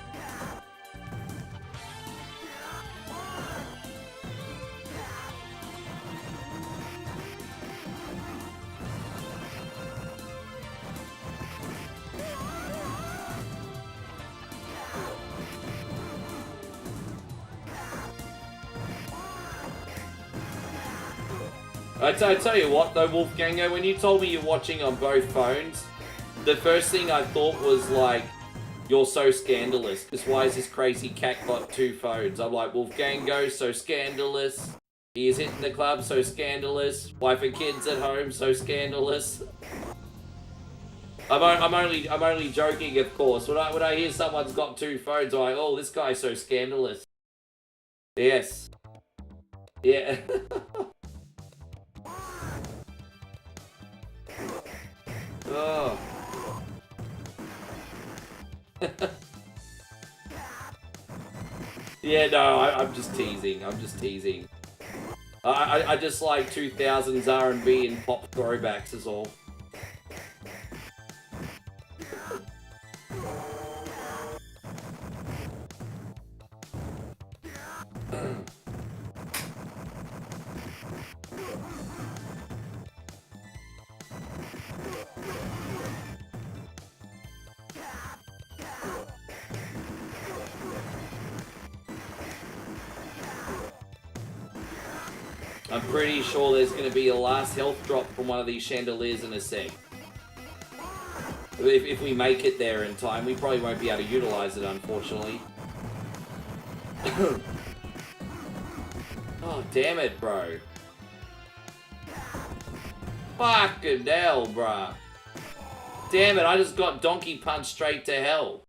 B: I tell you what though, Wolfgango, when you told me you're watching on both phones, the first thing I thought was like, you're so scandalous, because why is this crazy cat got 2 phones? I'm like, Wolfgango, so scandalous. He is hitting the club, so scandalous. Wife and kids at home, so scandalous. I'm only joking, of course. When I hear someone's got 2 phones, I'm like, oh, this guy's so scandalous. Yes. Yeah. Oh. Yeah, no, I'm just teasing. I'm just teasing. I just like 2000s R&B and pop throwbacks is all. I'm pretty sure there's going to be a last health drop from one of these chandeliers in a sec. If we make it there in time, we probably won't be able to utilize it, unfortunately. Oh, damn it, bro. Fucking hell, bruh. Damn it, I just got donkey punched straight to hell.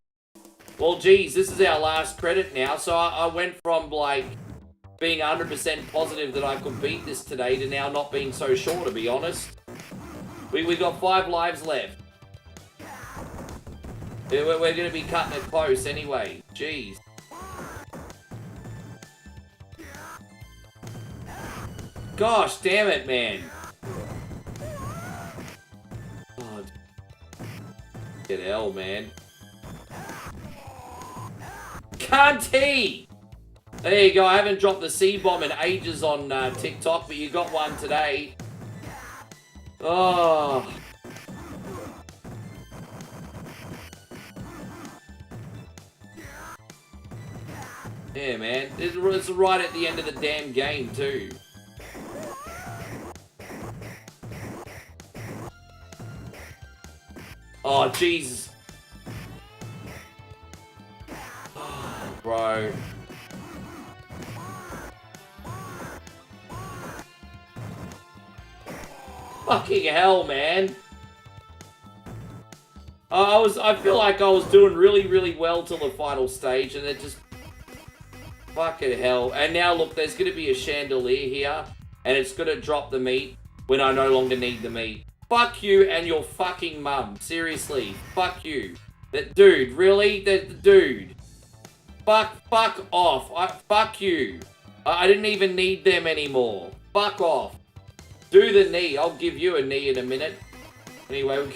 B: Well, geez, this is our last credit now, so I went from, like, being 100% positive that I could beat this today to now not being so sure, to be honest. We got 5 lives left. We're going to be cutting it close anyway. Jeez. Gosh, damn it, man. Oh, get hell, man. Can't he? There you go. I haven't dropped the C-bomb in ages on TikTok, but you got one today. Oh. Yeah, man. It's right at the end of the damn game, too. Oh, Jesus. Oh, bro. Fucking hell, man. I feel like I was doing really, really well till the final stage, and it just... Fucking hell. And now, look, there's going to be a chandelier here, and it's going to drop the meat when I no longer need the meat. Fuck you and your fucking mum. Seriously. Fuck you. That dude, really? That dude. Fuck off. Fuck you. I didn't even need them anymore. Fuck off. Do the knee. I'll give you a knee in a minute. Anyway,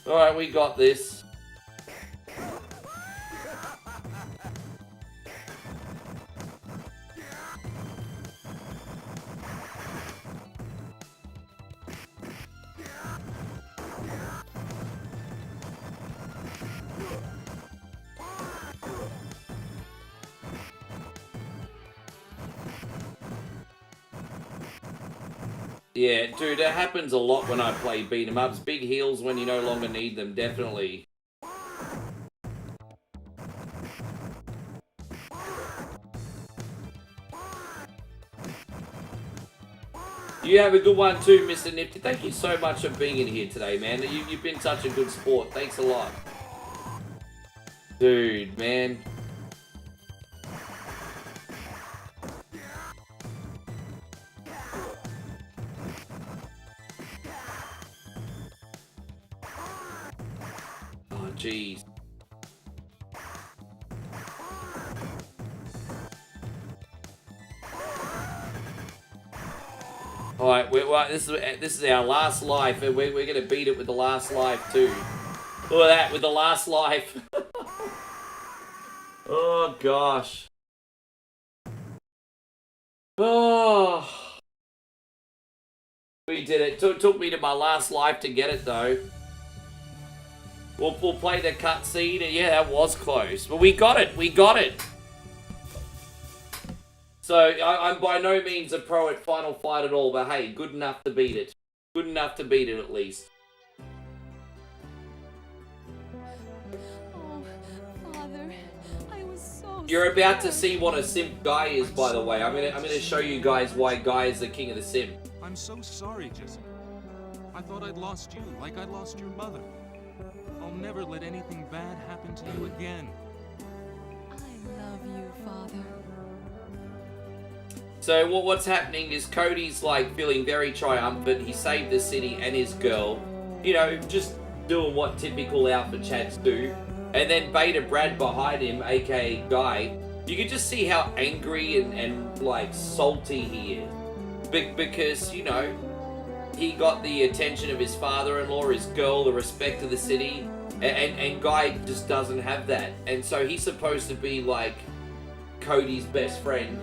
B: alright, we got this. Yeah, dude, it happens a lot when I play beat 'em ups. Big heals when you no longer need them, definitely. You have a good one too, Mr. Nifty. Thank you so much for being in here today, man. You've been such a good sport. Thanks a lot. Dude, man. Jeez. All right, this is our last life, and we're gonna beat it with the last life too. Look at that with the last life. Oh gosh. Oh. We did it. Took me to my last life to get it though. We'll play the cutscene, and yeah, that was close. But we got it, So, I'm by no means a pro at Final Fight at all, but hey, good enough to beat it. Good enough to beat it, at least.
E: Oh, Father, I was so
B: You're about to
E: scared.
B: see what a simp Guy is, by the way. I'm gonna show you guys why Guy is the king of the simp.
C: I'm so sorry, Jessica. I thought I'd lost you, like I lost your mother. I'll never let anything bad happen to you again.
E: I love you, Father.
B: So what's happening is Cody's like feeling very triumphant. He saved the city and his girl. You know, just doing what typical alpha chats do. And then Beta Brad behind him, aka Guy, you can just see how angry and like salty he is. Because, you know, he got the attention of his father-in-law, his girl, the respect of the city, and Guy just doesn't have that. And so he's supposed to be like Cody's best friend,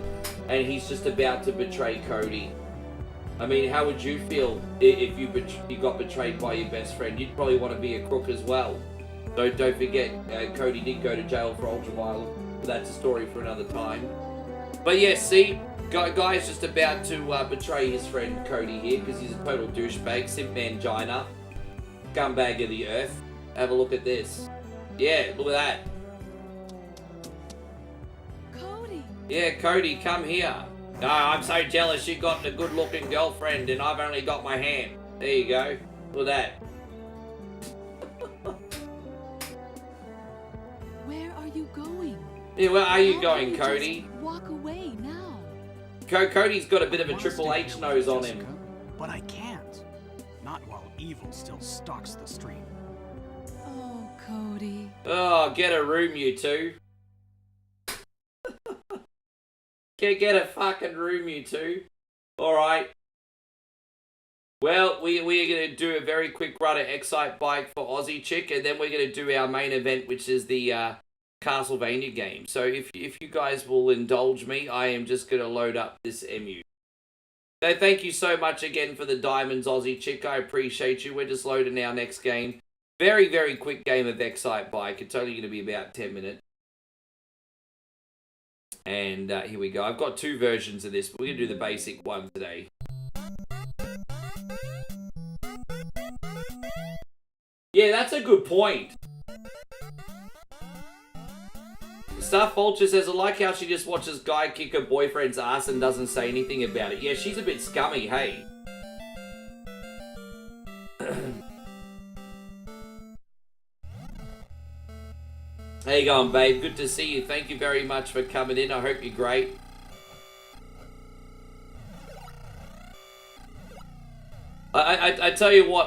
B: and he's just about to betray Cody. I mean, how would you feel if you got betrayed by your best friend? You'd probably want to be a crook as well. Don't forget, Cody did go to jail for ultraviolet. That's a story for another time. But yeah, see, Guy's just about to betray his friend Cody here because he's a total douchebag, simp mangina, scumbag of the earth. Have a look at this. Yeah, look at that.
E: Cody.
B: Yeah, Cody, come here. Oh, I'm so jealous you got a good-looking girlfriend and I've only got my hand. There you go. Look at that.
E: Where are you going?
B: Yeah, where are you
E: How
B: going,
E: can you
B: Cody?
E: just walk away now.
B: Cody's got a bit of a
F: I wanna
B: Triple
F: stay
B: H
F: here
B: nose
F: with
B: on
F: Jessica,
B: him.
F: But I can't. Not while evil still stalks the street.
E: Oh, Cody.
B: Oh, get a room, you two. Get a fucking room, you two. Alright. Well, we are going to do a very quick run at Excite Bike for Aussie Chick, and then we're going to do our main event, which is the Castlevania game. So if you guys will indulge me, I am just going to load up this MU. So thank you so much again for the diamonds, Aussie Chick. I appreciate you. We're just loading our next game. Very, very quick game of Excite Bike. It's only going to be about 10 minutes. And here we go. I've got two versions of this, but we're going to do the basic one today. Yeah, that's a good point. Stuff Vulture says, I like how she just watches Guy kick her boyfriend's ass and doesn't say anything about it. Yeah, she's a bit scummy, hey. How you going, babe? Good to see you. Thank you very much for coming in. I hope you're great. I tell you what,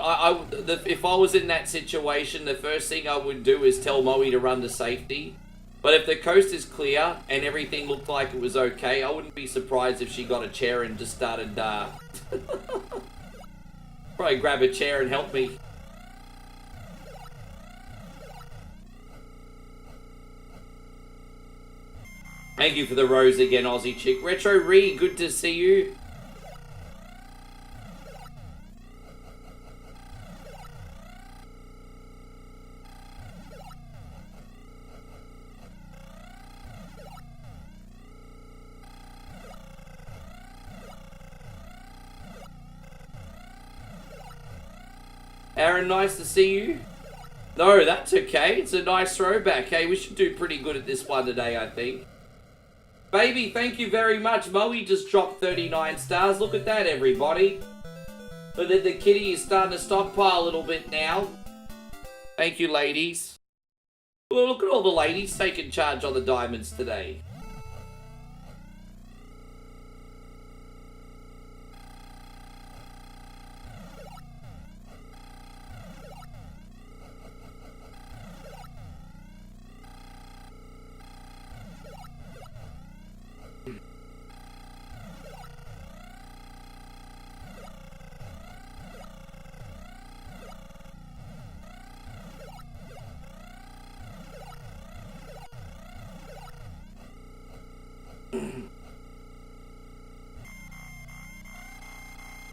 B: if I was in that situation, the first thing I would do is tell Moe to run to safety. But if the coast is clear and everything looked like it was okay, I wouldn't be surprised if she got a chair and just started, probably grab a chair and help me. Thank you for the rose again, Aussie Chick. Retro Re, good to see you. Aaron, nice to see you. No, that's okay. It's a nice throwback. Hey, we should do pretty good at this one today, I think. Baby, thank you very much. Moe just dropped 39 stars. Look at that, everybody. But the kitty is starting to stockpile a little bit now. Thank you, ladies. Well, look at all the ladies taking charge on the diamonds today.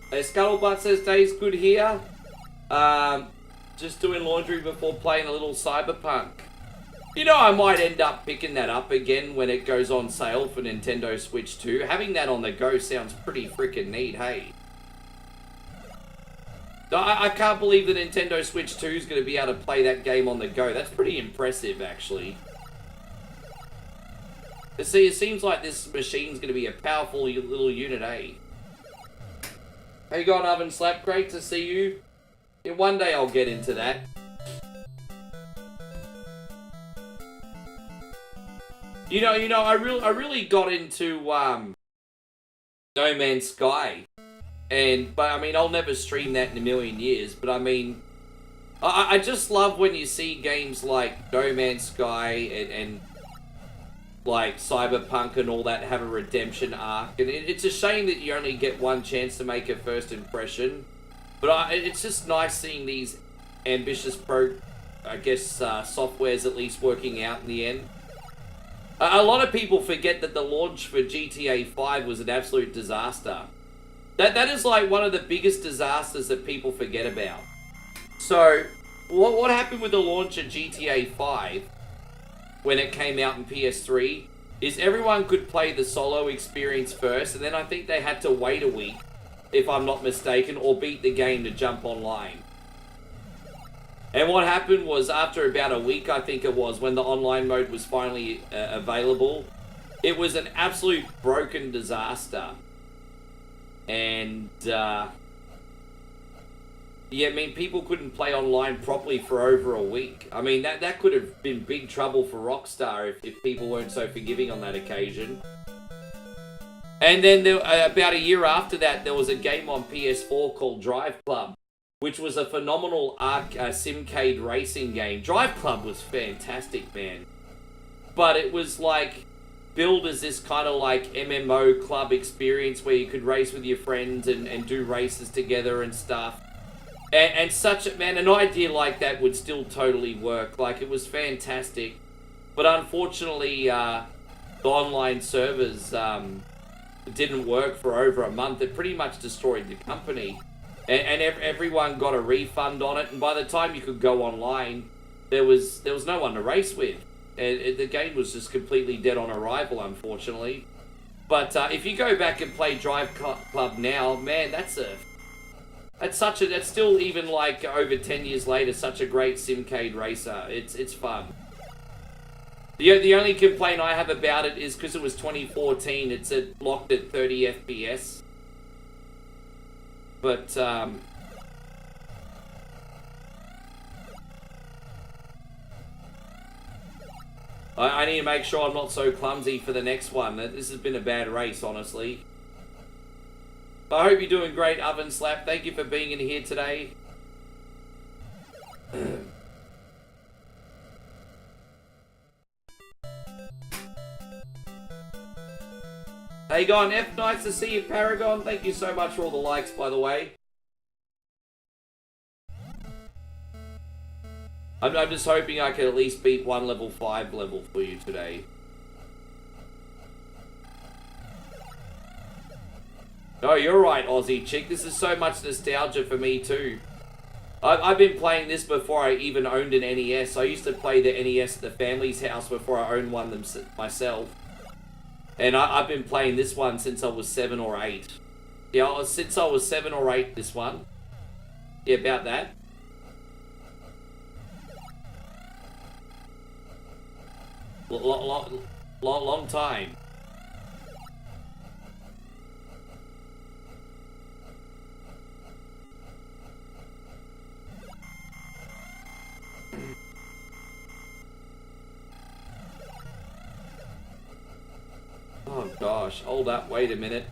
B: Hey, Scuttlebutt says day's good here. Just doing laundry before playing a little Cyberpunk. You know, I might end up picking that up again when it goes on sale for Nintendo Switch 2. Having that on the go sounds pretty freaking neat, hey? I can't believe the Nintendo Switch 2 is going to be able to play that game on the go. That's pretty impressive, actually. But see, it seems like this machine's going to be a powerful little unit, eh? How you going, Oven Slap? Great to see you. Yeah, one day I'll get into that. You know, I really got into No Man's Sky, but I mean, I'll never stream that in a million years. But I mean, I just love when you see games like No Man's Sky and like Cyberpunk and all that have a redemption arc, and it's a shame that you only get one chance to make a first impression. But it's just nice seeing these ambitious softwares at least working out in the end. A lot of people forget that the launch for GTA 5 was an absolute disaster. That is like one of the biggest disasters that people forget about. So, what happened with the launch of GTA 5 when it came out in PS3 is everyone could play the solo experience first, and then I think they had to wait a week, if I'm not mistaken, or beat the game to jump online. And what happened was, after about a week, I think it was, when the online mode was finally available, it was an absolute broken disaster. And, yeah, I mean, people couldn't play online properly for over a week. I mean, that could have been big trouble for Rockstar if people weren't so forgiving on that occasion. And then, about a year after that, there was a game on PS4 called Drive Club, which was a phenomenal simcade racing game. Drive Club was fantastic, man. But it was like billed as this kind of like MMO club experience where you could race with your friends and do races together and stuff. And such a, man, an idea like that would still totally work. Like, it was fantastic. But unfortunately, the online servers didn't work for over a month. It pretty much destroyed the company. And everyone got a refund on it, and by the time you could go online, there was no one to race with. The game was just completely dead on arrival, unfortunately. But if you go back and play Drive Club now, man, that's still, even like over 10 years later, such a great simcade racer. It's fun. The only complaint I have about it is because it was 2014, it's locked at 30 FPS. But, I need to make sure I'm not so clumsy for the next one. This has been a bad race, honestly. I hope you're doing great, Oven Slap. Thank you for being in here today. How you going, F? Nice to see you, Paragon. Thank you so much for all the likes, by the way. I'm just hoping I can at least beat one level 5 level for you today. Oh, you're right, Aussie Chick. This is so much nostalgia for me, too. I've been playing this before I even owned an NES. I used to play the NES at the family's house before I owned one myself. And I've been playing this one since I was 7 or 8. Yeah, since I was 7 or 8, this one. Yeah, about that. Long time. Oh gosh, hold up, wait a minute.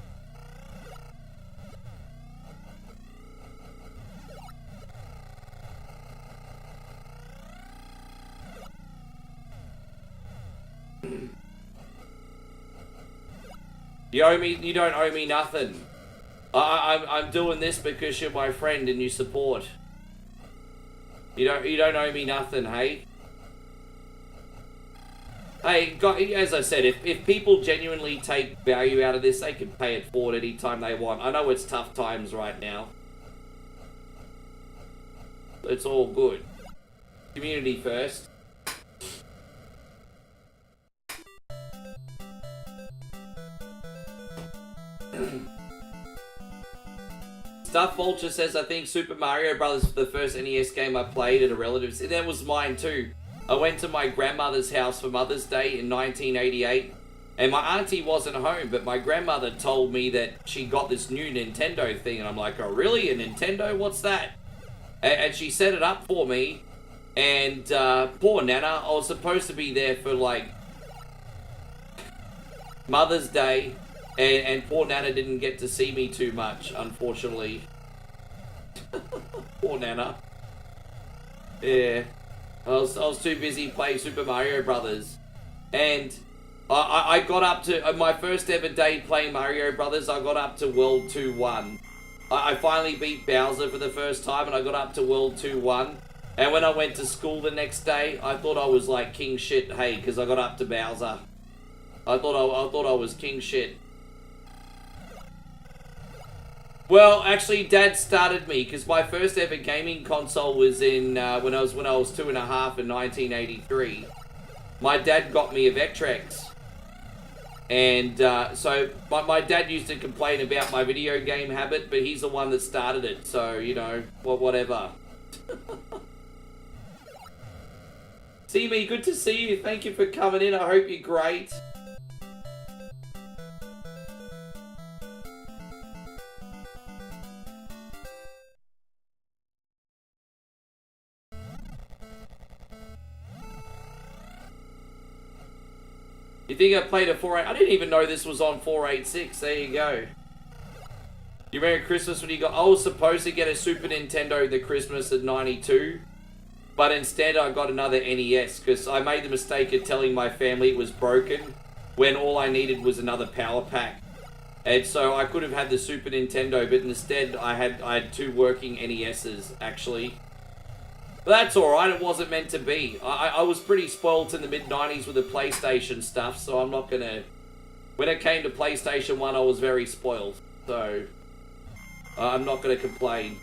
B: You don't owe me nothing. I'm doing this because you're my friend and you support. You don't owe me nothing, hey? Hey, as I said, if people genuinely take value out of this, they can pay it forward anytime they want. I know it's tough times right now. It's all good. Community first. Stuff Vulture says, I think Super Mario Brothers was the first NES game I played at a relative's. That was mine too. I went to my grandmother's house for Mother's Day in 1988, and my auntie wasn't home, but my grandmother told me that she got this new Nintendo thing, and I'm like, oh really, a Nintendo? What's that? And she set it up for me, and poor Nana, I was supposed to be there for like Mother's Day, and poor Nana didn't get to see me too much, unfortunately. Poor Nana. Yeah. I was too busy playing Super Mario Brothers. And I got up to, my first ever day playing Mario Brothers, I got up to World 2-1. I finally beat Bowser for the first time and I got up to World 2-1. And when I went to school the next day, I thought I was like king shit, hey, because I got up to Bowser. I thought I was king shit. Well, actually, Dad started me because my first ever gaming console was in when I was 2.5 in 1983. My dad got me a Vectrex, and so my dad used to complain about my video game habit, but he's the one that started it. So you know, whatever. See me, good to see you. Thank you for coming in. I hope you're great. You think I played a 4.8? I didn't even know this was on 486. There you go. You remember Christmas when you got... I was supposed to get a Super Nintendo the Christmas of '92. But instead I got another NES. Because I made the mistake of telling my family it was broken. When all I needed was another power pack. And so I could have had the Super Nintendo. But instead I had two working NESs actually. But that's alright, it wasn't meant to be. I was pretty spoiled in the mid-90s with the PlayStation stuff, so I'm not gonna... When it came to PlayStation 1, I was very spoiled. So, I'm not gonna complain.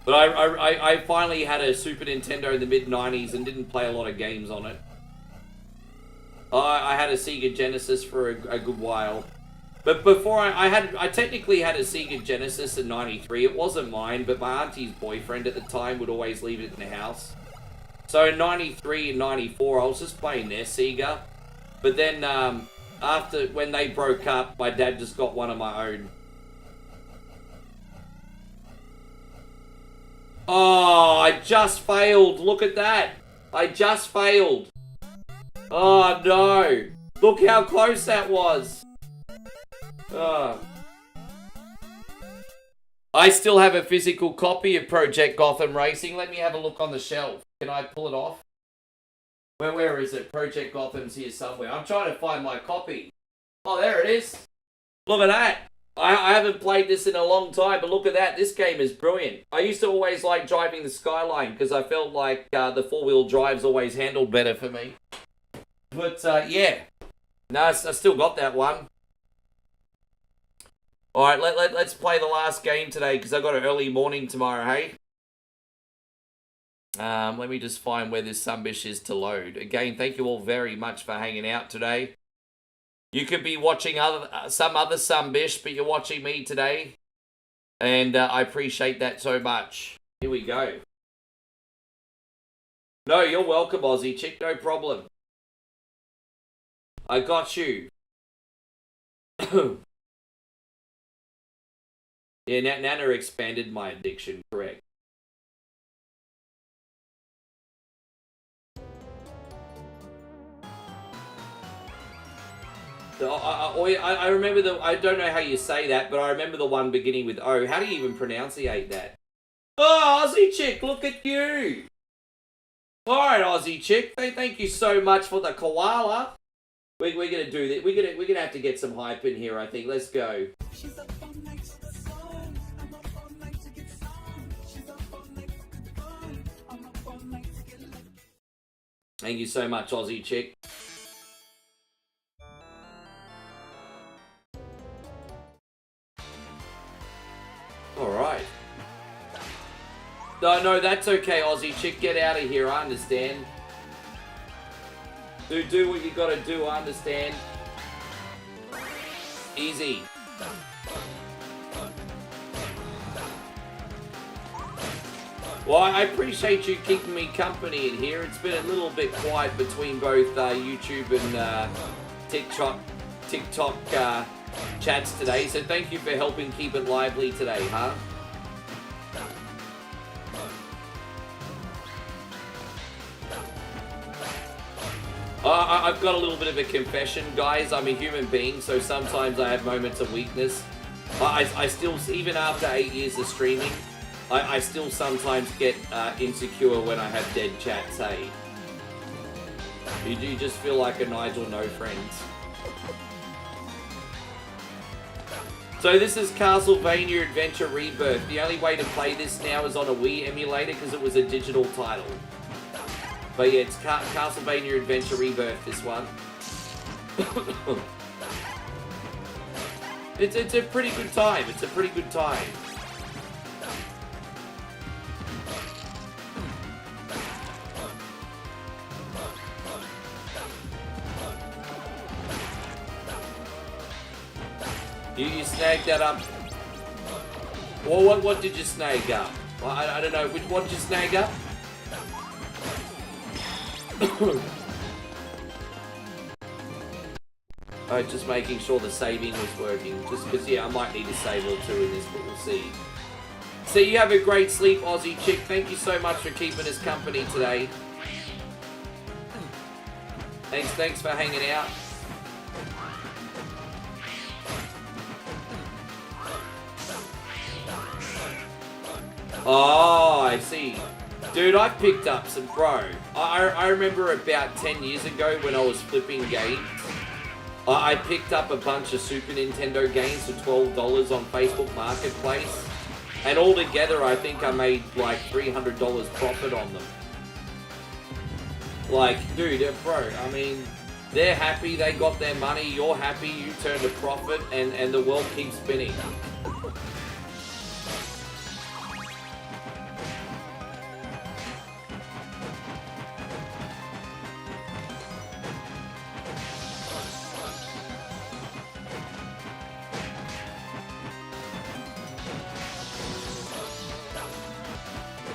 B: But I finally had a Super Nintendo in the mid-90s and didn't play a lot of games on it. I had a Sega Genesis for a good while. But before I technically had a Sega Genesis in '93. It wasn't mine, but my auntie's boyfriend at the time would always leave it in the house. So in '93 and '94, I was just playing their Sega. But then after when they broke up, my dad just got one of my own. Oh, I just failed. Look at that. I just failed. Oh no. Look how close that was. I still have a physical copy of Project Gotham Racing. Let me have a look on the shelf. Can I pull it off? Where is it? Project Gotham's here somewhere. I'm trying to find my copy. Oh, there it is. Look at that. I haven't played this in a long time, but look at that. This game is brilliant. I used to always like driving the Skyline because I felt like the four-wheel drives always handled better for me. But, yeah. No, I still got that one. Alright, let's play the last game today, because I've got an early morning tomorrow, hey? Let me just find where this Sunbish is to load. Again, thank you all very much for hanging out today. You could be watching some other Sunbish, but you're watching me today. And I appreciate that so much. Here we go. No, you're welcome, Aussie Chick, no problem. I got you. Yeah, Nana expanded my addiction, correct. So I remember I don't know how you say that, but I remember the one beginning with O. How do you even pronunciate that? Oh, Aussie Chick, look at you. Alright, Aussie Chick, thank you so much for the koala. We're gonna do this. We're gonna have to get some hype in here, I think. Let's go. Thank you so much, Aussie Chick. Alright. No, that's okay, Aussie Chick. Get out of here, I understand. Do what you gotta do, I understand. Easy. Well, I appreciate you keeping me company in here. It's been a little bit quiet between both YouTube and TikTok chats today, so thank you for helping keep it lively today, huh? I've got a little bit of a confession, guys. I'm a human being, so sometimes I have moments of weakness. I still, even after 8 years of streaming, I still sometimes get insecure when I have dead chats, hey? You do just feel like a Nigel no friends. So this is Castlevania Adventure ReBirth. The only way to play this now is on a Wii emulator because it was a digital title. But yeah, it's Castlevania Adventure ReBirth, this one. It's a pretty good time. It's a pretty good time. You snagged that up. Well, what did you snag up? Well, I don't know. What did you snag up? Alright, just making sure the saving was working. Just because, yeah, I might need to save or two in this, but we'll see. So you have a great sleep, Aussie chick. Thank you so much for keeping us company today. Thanks for hanging out. Oh, I see. Dude, I picked up some, bro. I remember about 10 years ago when I was flipping games, I picked up a bunch of Super Nintendo games for $12 on Facebook Marketplace. And altogether, I think I made like $300 profit on them. Like, dude, bro, I mean, they're happy, they got their money, you're happy, you turned a profit, and the world keeps spinning.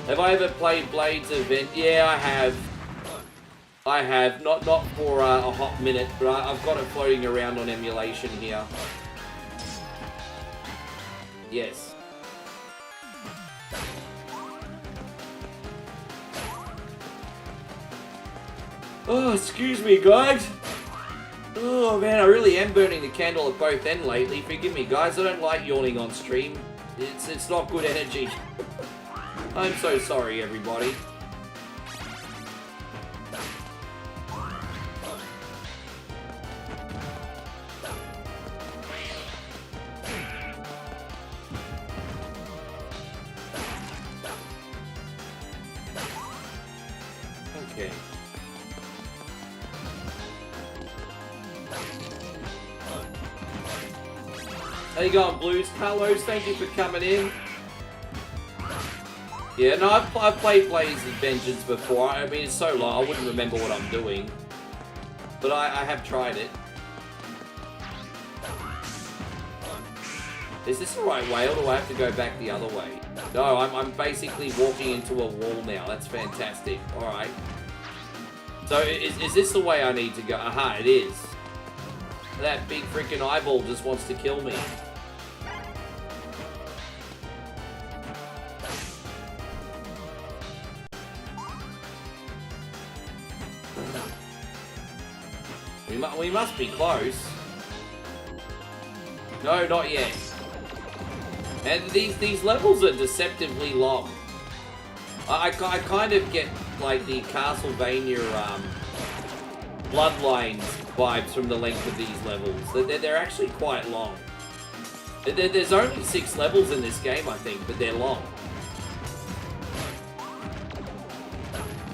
B: Have I ever played Blades Event? Yeah, I have. I have. Not for a hot minute, but I've got it floating around on emulation here. Yes. Oh, excuse me, guys. Oh, man, I really am burning the candle at both ends lately. Forgive me, guys. I don't like yawning on stream. It's not good energy. I'm so sorry, everybody. Okay. How you going, Blues? Carlos, thank you for coming in. Yeah, no, I've played Blades and Vengeance before. I mean, it's so long, I wouldn't remember what I'm doing. But I have tried it. Is this the right way, or do I have to go back the other way? No, I'm basically walking into a wall now. That's fantastic. Alright. So, is this the way I need to go? Aha, it is. That big freaking eyeball just wants to kill me. We must be close. No, not yet. And these levels are deceptively long. I kind of get like the Castlevania Bloodlines vibes from the length of these levels. They're actually quite long. There's only 6 levels in this game, I think, but they're long.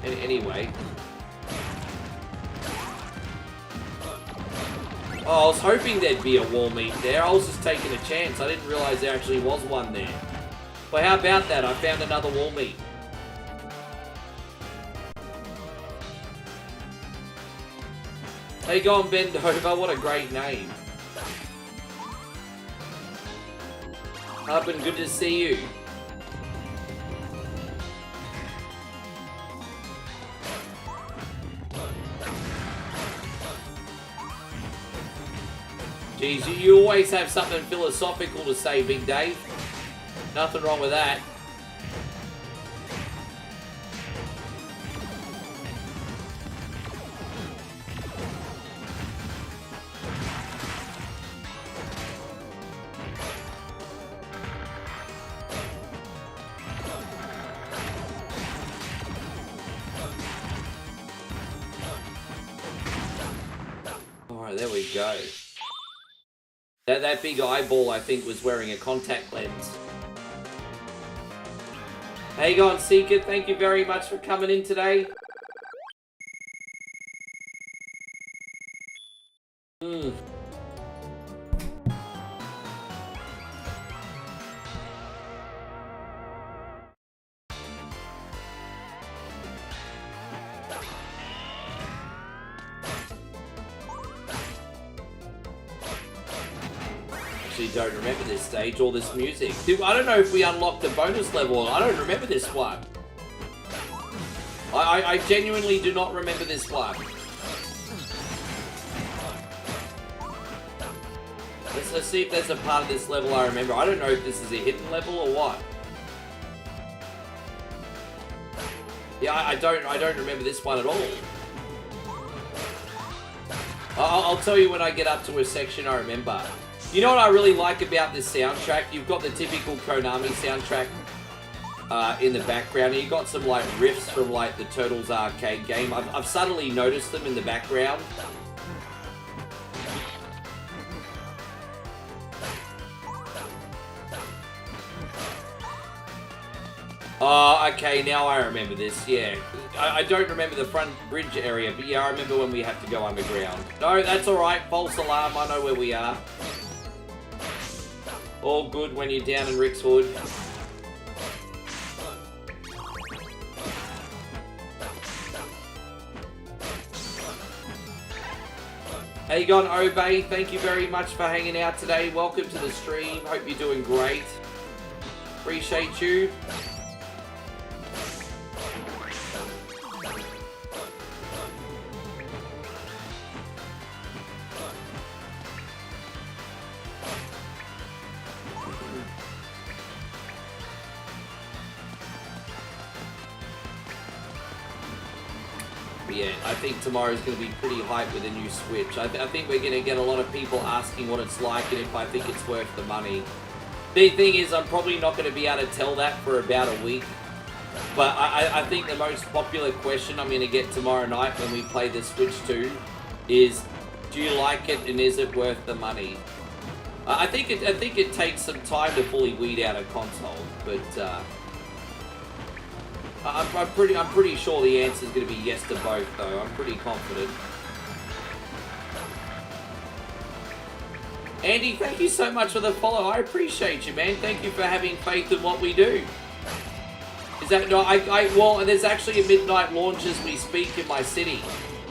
B: Anyway. Oh, I was hoping there'd be a wall meet there. I was just taking a chance. I didn't realize there actually was one there. Well, how about that? I found another wall meet. How you going, Bend Over? What a great name. Up and good to see you. Geez, you always have something philosophical to say, Big Dave. Nothing wrong with that. we go. That big eyeball, I think, was wearing a contact lens. How you going, Seeker? Thank you very much for coming in today. Don't remember this stage or this music. Dude, I don't know if we unlocked the bonus level. I don't remember this one. I genuinely do not remember this one. Let's see if there's a part of this level I remember. I don't know if this is a hidden level or what. Yeah, I don't remember this one at all. I'll tell you when I get up to a section I remember. You know what I really like about this soundtrack? You've got the typical Konami soundtrack in the background. And you've got some like riffs from like the Turtles arcade game. I've subtly noticed them in the background. Oh, okay, now I remember this, yeah. I don't remember the front bridge area, but yeah, I remember when we had to go underground. No, that's alright, false alarm, I know where we are. All good when you're down in Rick's Hood. How you going, Obey? Thank you very much for hanging out today. Welcome to the stream. Hope you're doing great. Appreciate you. Yeah, I think tomorrow's going to be pretty hyped with a new Switch. I think we're going to get a lot of people asking what it's like and if I think it's worth the money. The thing is, I'm probably not going to be able to tell that for about a week. But I think the most popular question I'm going to get tomorrow night when we play the Switch 2 is, do you like it and is it worth the money? I think it takes some time to fully weed out a console, but I'm pretty sure the answer is going to be yes to both, though. I'm pretty confident. Andy, thank you so much for the follow. I appreciate you, man. Thank you for having faith in what we do. Is that no? Well, there's actually a midnight launch as we speak in my city,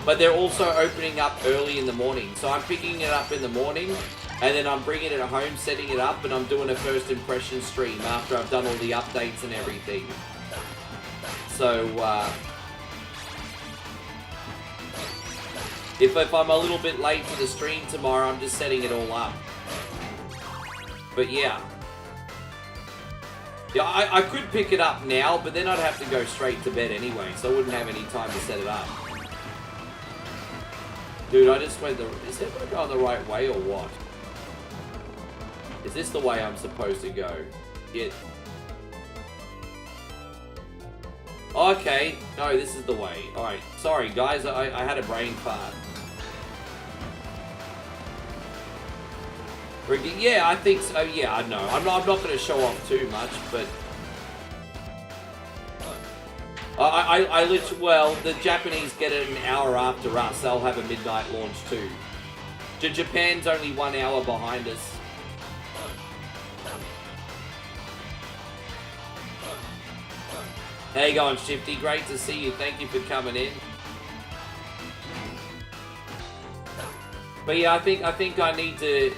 B: but they're also opening up early in the morning. So I'm picking it up in the morning, and then I'm bringing it home, setting it up, and I'm doing a first impression stream after I've done all the updates and everything. So, if I'm a little bit late to the stream tomorrow, I'm just setting it all up. But yeah. Yeah, I could pick it up now, but then I'd have to go straight to bed anyway, so I wouldn't have any time to set it up. Dude, I just went is it going the right way or what? Is this the way I'm supposed to go? Yeah. Okay, no, this is the way. Alright, sorry guys, I had a brain fart. Yeah, I think so. Yeah, I know. I'm not going to show off too much, but I literally, well, the Japanese get it an hour after us. They'll have a midnight launch too. Japan's only 1 hour behind us. How you going, Shifty? Great to see you. Thank you for coming in. But yeah, I think I need to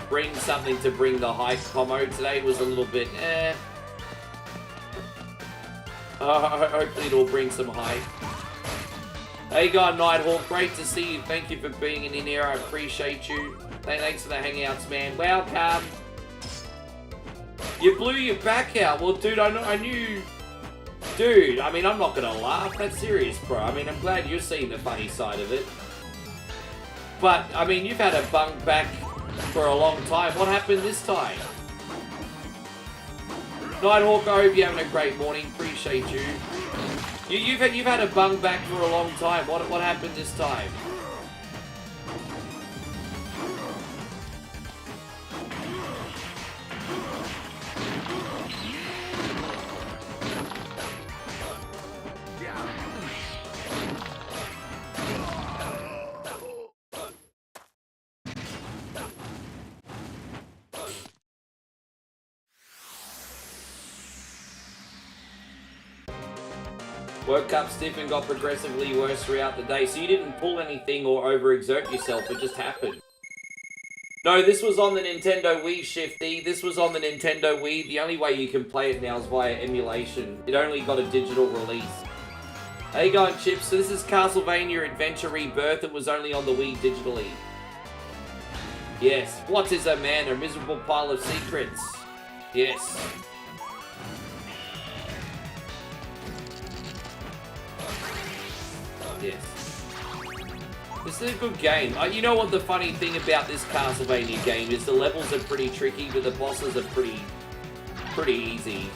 B: bring something to bring the high commo. Today was a little bit hopefully it'll bring some hype. How you going, Nighthawk? Great to see you. Thank you for being in here. I appreciate you. Thanks for the hangouts, man. Welcome. You blew your back out. Well, dude, I knew. Dude, I mean, I'm not gonna laugh. That's serious, bro. I mean, I'm glad you're seeing the funny side of it. But, I mean, you've had a bunk back for a long time. What happened this time? Nighthawk, I hope you're having a great morning. Appreciate you. You've had a bung back for a long time. What happened this time? Woke up stiff and got progressively worse throughout the day. So you didn't pull anything or overexert yourself, it just happened. No, this was on the Nintendo Wii, Shifty. This was on the Nintendo Wii. The only way you can play it now is via emulation. It only got a digital release. How you going, Chips? So this is Castlevania Adventure ReBirth. It was only on the Wii digitally. Yes. What is a man? A miserable pile of secrets. Yes. Yes. This is a good game. You know what the funny thing about this Castlevania game is? The levels are pretty tricky, but the bosses are pretty easy.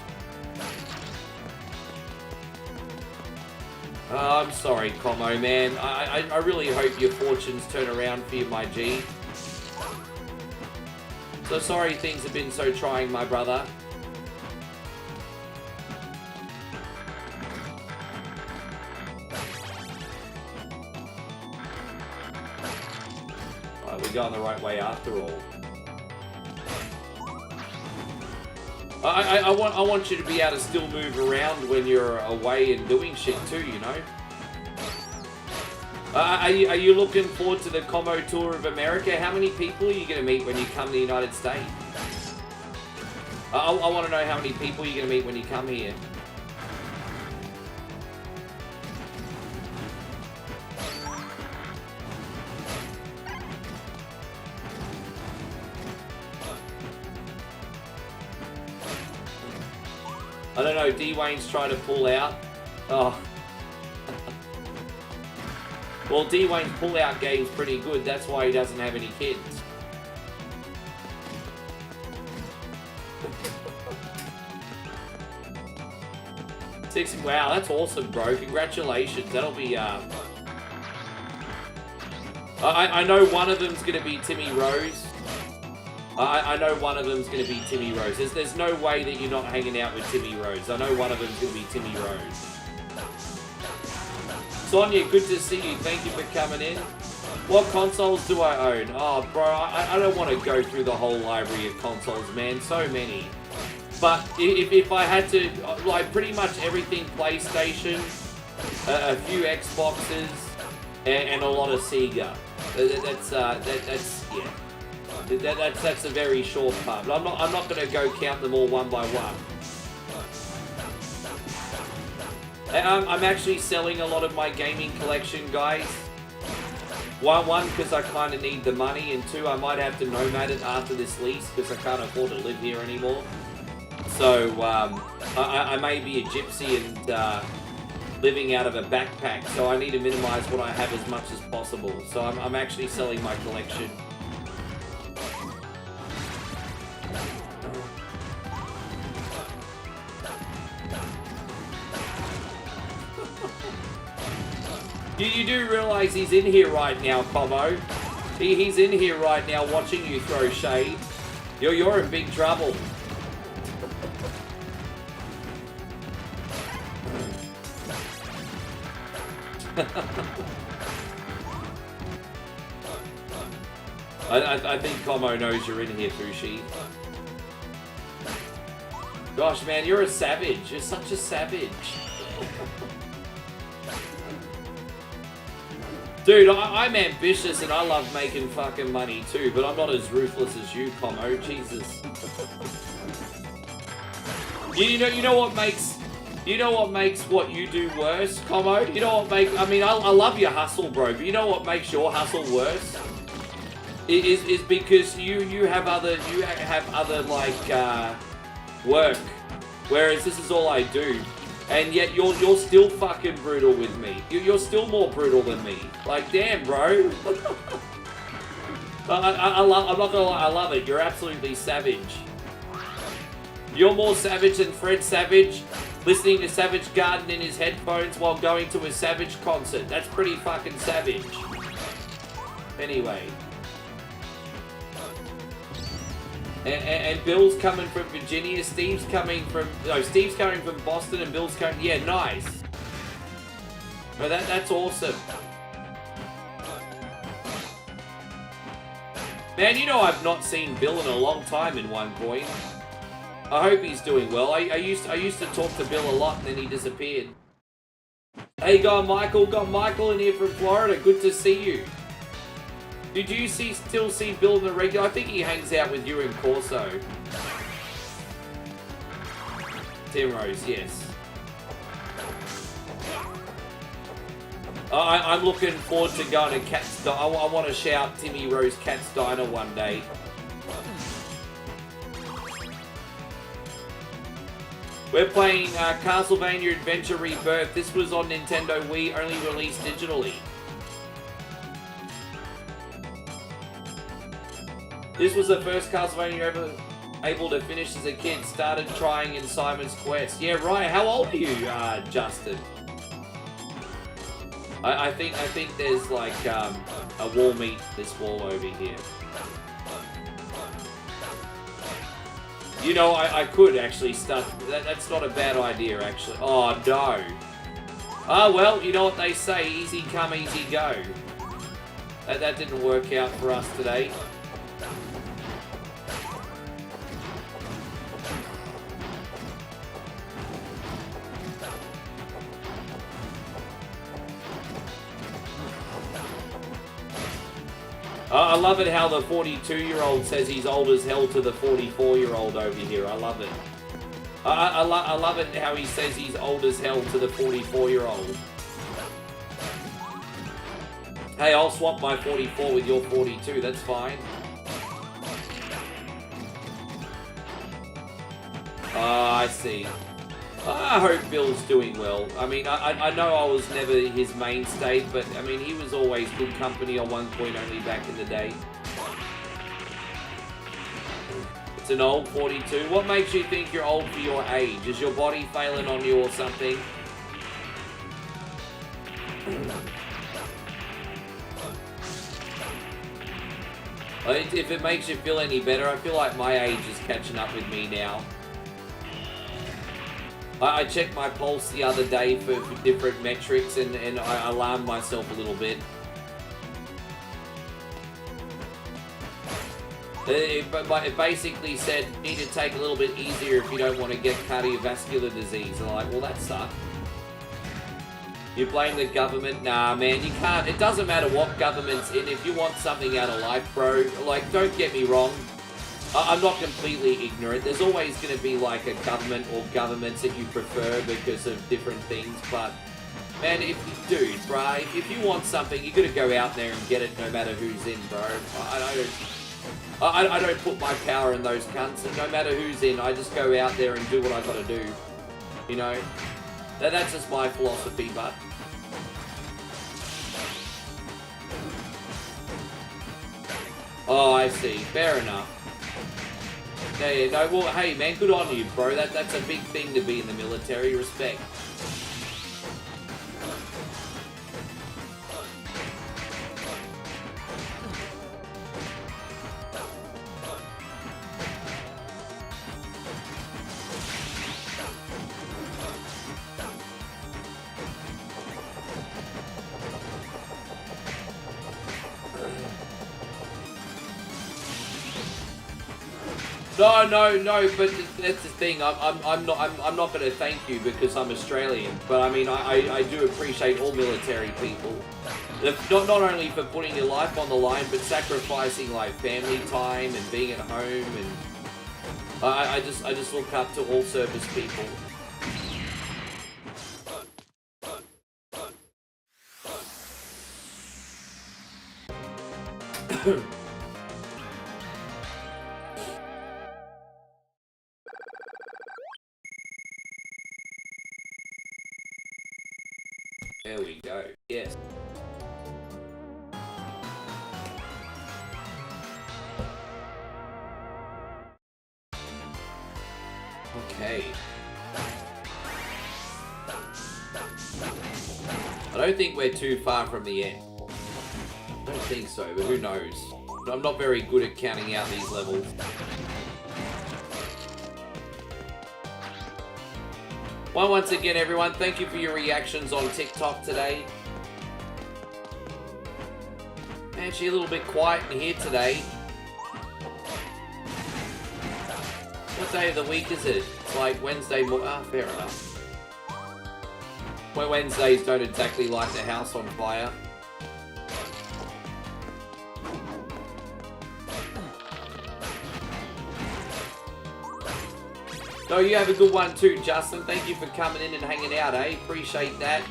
B: Oh, I'm sorry, Como, man. I really hope your fortunes turn around for you, my G. So sorry things have been so trying, my brother. We're going the right way after all. I want you to be able to still move around when you're away and doing shit too, you know? Are you looking forward to the Como Tour of America? How many people are you going to meet when you come to the United States? I want to know how many people you're going to meet when you come here. I don't know, D-Wayne's trying to pull out. Oh. Well, D-Wayne's pull-out game's pretty good. That's why he doesn't have any kids. Wow, that's awesome, bro. Congratulations. That'll be, I know one of them's going to be Timmy Rose. I know one of them's going to be Timmy Rose. There's no way that you're not hanging out with Timmy Rose. I know one of them's going to be Timmy Rose. Sonia, good to see you. Thank you for coming in. What consoles do I own? Oh, bro, I don't want to go through the whole library of consoles, man. So many. But if I had to, like, pretty much everything PlayStation, a few Xboxes, and a lot of Sega. That's yeah. That's a very short part. But I'm not going to go count them all one by one. I'm actually selling a lot of my gaming collection, guys. One, because I kind of need the money, and two, I might have to nomad it after this lease because I can't afford to live here anymore. So I may be a gypsy and living out of a backpack. So I need to minimize what I have as much as possible. So I'm actually selling my collection. You do realise he's in here right now, Como. He's in here right now watching you throw shade. You're in big trouble. I think Como knows you're in here, Fushi. Gosh, man, you're a savage. You're such a savage. Dude, I'm ambitious and I love making fucking money too, but I'm not as ruthless as you, Como. Jesus. You know what makes what you do worse, Como? You know what makes, I mean, I love your hustle, bro, but you know what makes your hustle worse? Is because you have other like work, whereas this is all I do. And yet you're still fucking brutal with me. You're still more brutal than me. Like, damn, bro. I'm not gonna lie, I love it. You're absolutely savage. You're more savage than Fred Savage listening to Savage Garden in his headphones while going to a Savage concert. That's pretty fucking savage. Anyway. And Bill's coming from Virginia, Steve's coming from Boston, and Bill's coming, yeah, nice. But that's awesome. Man, you know I've not seen Bill in a long time in One Point. I hope he's doing well. I used to talk to Bill a lot and then he disappeared. Hey, got Michael in here from Florida. Good to see you. Did you still see Bill in the regular? I think he hangs out with you in Corso. Tim Rose, yes. I'm looking forward to going to Cat's Diner. I want to shout Timmy Rose Cat's Diner one day. We're playing Castlevania Adventure ReBirth. This was on Nintendo Wii, only released digitally. This was the first Castlevania ever able to finish as a kid. Started trying in Simon's Quest. Yeah, right. How old are you, Justin? I think there's like a wall meet this wall over here. You know, I could actually start. That's not a bad idea, actually. Oh no. Ah, well, you know what they say: easy come, easy go. That didn't work out for us today. I love it how the 42-year-old says he's old as hell to the 44-year-old over here. I love it. I love it how he says he's old as hell to the 44-year-old. Hey, I'll swap my 44 with your 42. That's fine. I see. I hope Bill's doing well. I mean, I know I was never his mainstay, but I mean, he was always good company on one point only back in the day. It's an old 42. What makes you think you're old for your age? Is your body failing on you or something? If it makes you feel any better, I feel like my age is catching up with me now. I checked my pulse the other day for different metrics and I alarmed myself a little bit. It basically said, need to take a little bit easier if you don't want to get cardiovascular disease. And I'm like, well, that sucks. You blame the government? Nah, man, you can't. It doesn't matter what government's in. If you want something out of life, bro, like, don't get me wrong. I'm not completely ignorant. There's always going to be like a government or governments that you prefer because of different things. But, man, dude, bro, if you want something, you got to go out there and get it no matter who's in, bro. I don't put my power in those cunts. And no matter who's in, I just go out there and do what I got to do. You know? That's just my philosophy, but... Oh, I see. Fair enough. Yeah, no, well, hey, man, good on you, bro. That's a big thing to be in the military. Respect. No, but that's the thing. I'm not going to thank you because I'm Australian. But I mean, I do appreciate all military people. Not only for putting your life on the line, but sacrificing like family time and being at home. And I just look up to all service people. There we go. Yes. Okay. I don't think we're too far from the end. I don't think so, but who knows? I'm not very good at counting out these levels. Well, once again, everyone, thank you for your reactions on TikTok today. Actually, a little bit quiet in here today. What day of the week is it? It's like Wednesday morning. Ah, fair enough. Wednesdays don't exactly light the house on fire. No, you have a good one too, Justin. Thank you for coming in and hanging out, eh? Appreciate that.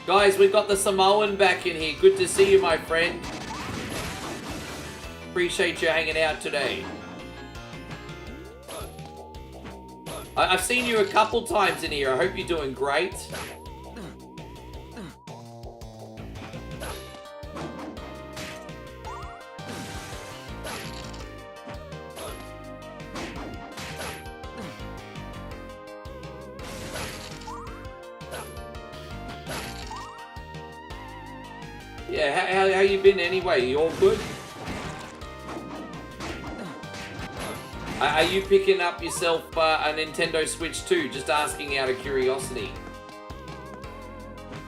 B: Guys, we've got the Samoan back in here. Good to see you, my friend. Appreciate you hanging out today. I've seen you a couple times in here. I hope you're doing great. Yeah, how you been anyway? You all good? Are you picking up yourself a Nintendo Switch too? Just asking out of curiosity.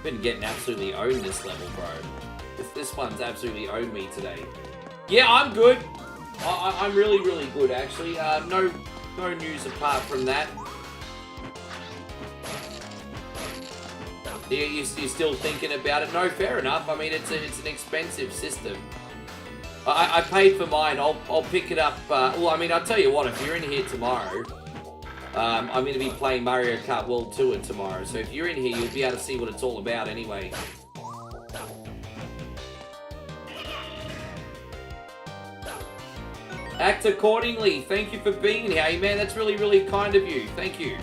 B: Been getting absolutely owned this level, bro. This one's absolutely owned me today. Yeah, I'm good. I'm really, really good, actually. No news apart from that. You're still thinking about it? No, fair enough. I mean, it's an expensive system. I paid for mine. I'll pick it up. Well, I mean, I'll tell you what. If you're in here tomorrow, I'm going to be playing Mario Kart World Tour tomorrow. So if you're in here, you'll be able to see what it's all about anyway. Act accordingly. Thank you for being here. Hey, man, that's really, really kind of you. Thank you.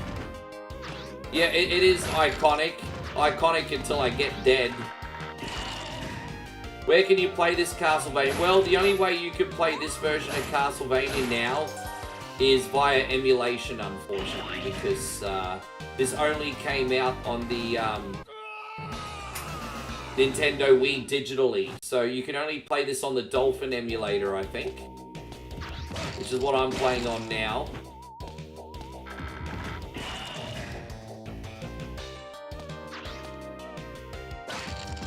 B: Yeah, it is iconic. Iconic until I get dead. Where can you play this Castlevania? Well, the only way you can play this version of Castlevania now is via emulation, unfortunately, because this only came out on the Nintendo Wii digitally. So you can only play this on the Dolphin emulator, I think, which is what I'm playing on now.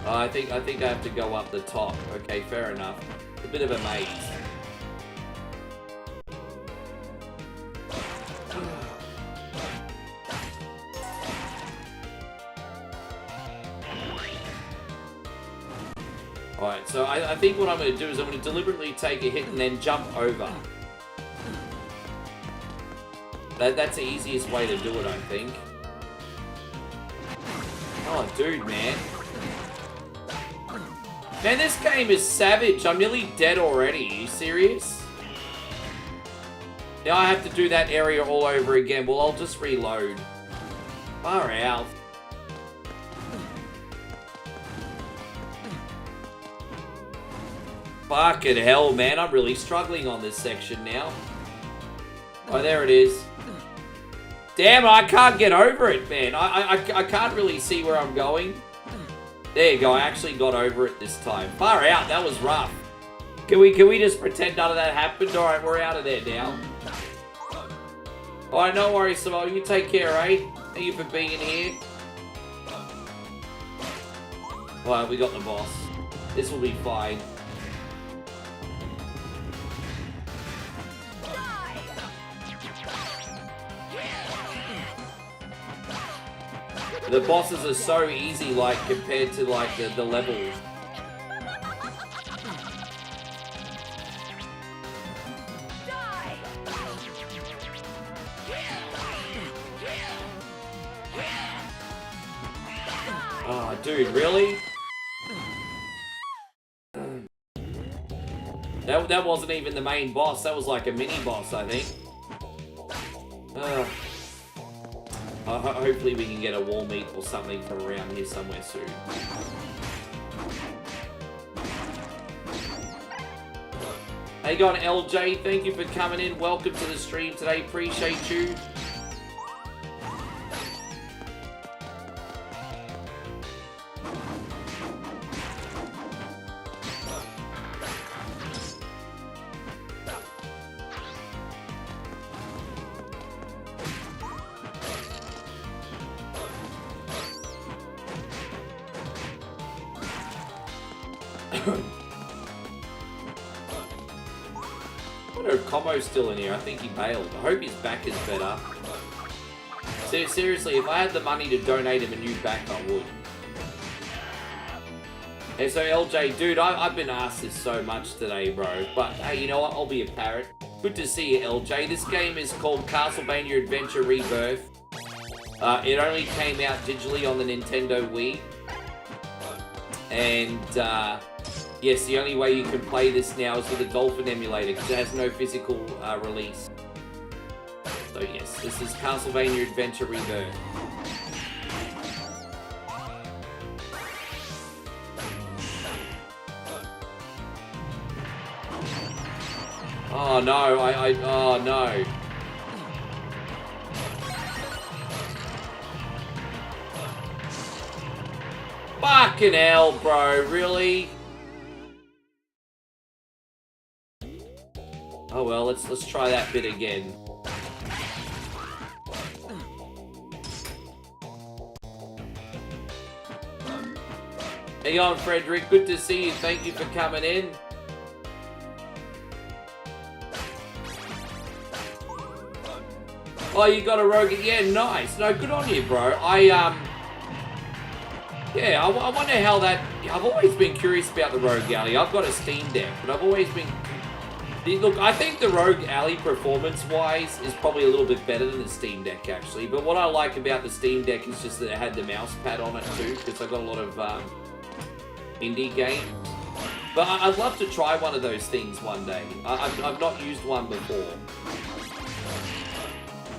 B: I think I have to go up the top. Okay, fair enough. A bit of a maze. Alright, so I think what I'm going to do is I'm going to deliberately take a hit and then jump over. That's the easiest way to do it, I think. Oh, dude, man. Man, this game is savage. I'm nearly dead already. Are you serious? Now I have to do that area all over again. Well, I'll just reload. Far out. Fucking hell, man. I'm really struggling on this section now. Oh, there it is. Damn, I can't get over it, man. I can't really see where I'm going. There you go, I actually got over it this time. Far out, that was rough. Can we just pretend none of that happened? Alright, we're out of there now. Alright, no worries, Simone. You take care, eh? Thank you for being in here. Alright, we got the boss. This will be fine. The bosses are so easy, like, compared to, like, the levels. Oh, dude, really? That wasn't even the main boss. That was like a mini-boss, I think. Hopefully we can get a wall meat or something from around here somewhere soon. How you going, LJ? Thank you for coming in. Welcome to the stream today. Appreciate you. wonder if Como's still in here. I think he bailed. I hope his back is better. Seriously, if I had the money to donate him a new back, I would. And so LJ, dude, I've been asked this so much today, bro. But hey, you know what? I'll be a parrot. Good to see you, LJ. This game is called Castlevania Adventure ReBirth. It only came out digitally on the Nintendo Wii. And yes, the only way you can play this now is with a Dolphin emulator because it has no physical release. So yes, this is Castlevania Adventure ReBirth. Oh no, oh no. Fucking hell, bro, really? Oh well, let's try that bit again. Hey on, Frederick, good to see you. Thank you for coming in. Oh, you got a rogue? Yeah, nice. No, good on you, bro. Yeah, I wonder how that... I've always been curious about the Rogue Alley. I've got a Steam Deck, but I've always been... Look, I think the Rogue Alley, performance-wise, is probably a little bit better than the Steam Deck, actually. But what I like about the Steam Deck is just that it had the mouse pad on it, too, because I've got a lot of indie games. But I'd love to try one of those things one day. I've not used one before.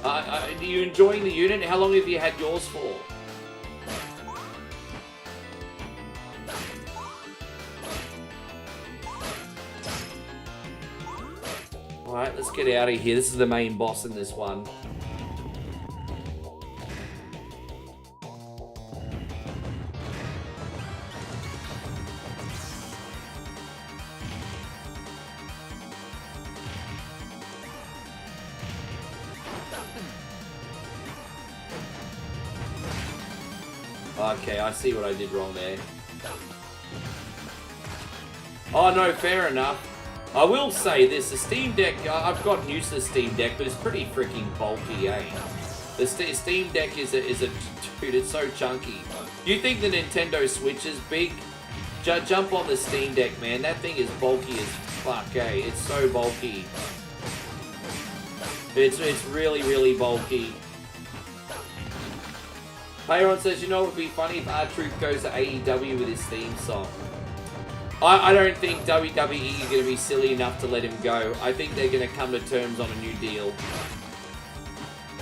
B: Are you enjoying the unit? How long have you had yours for? Alright, let's get out of here. This is the main boss in this one. Okay, I see what I did wrong there. Oh no, fair enough. I will say this, the Steam Deck, I've gotten used to the Steam Deck, but it's pretty freaking bulky, eh? The Steam Deck is a dude, it's so chunky. You think the Nintendo Switch is big? Jump on the Steam Deck, man. That thing is bulky as fuck, eh? It's so bulky. It's really, really bulky. Payron says, you know what would be funny if R-Truth goes to AEW with his theme song? I don't think WWE are going to be silly enough to let him go. I think they're going to come to terms on a new deal.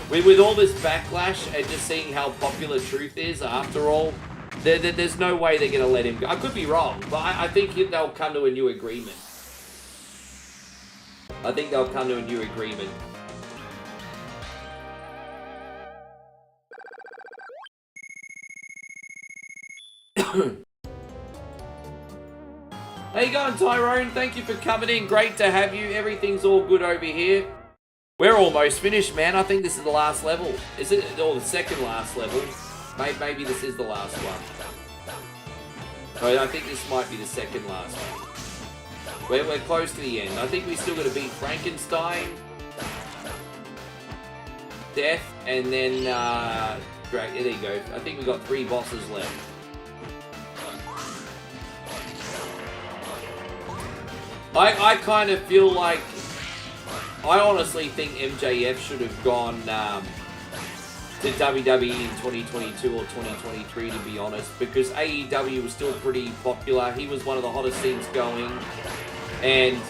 B: With all this backlash and just seeing how popular Truth is, after all, there's no way they're going to let him go. I could be wrong, but I think they'll come to a new agreement. I think they'll come to a new agreement. How you going, Tyrone? Thank you for coming in. Great to have you. Everything's all good over here. We're almost finished, man. I think this is the last level. Is it? Or the second last level? Maybe this is the last one. So I think this might be the second last one. We're close to the end. I think we still got to beat Frankenstein, Death, and then there you go. I think we got 3 bosses left. I kind of feel like, I honestly think MJF should have gone to WWE in 2022 or 2023, to be honest, because AEW was still pretty popular. He was one of the hottest things going, and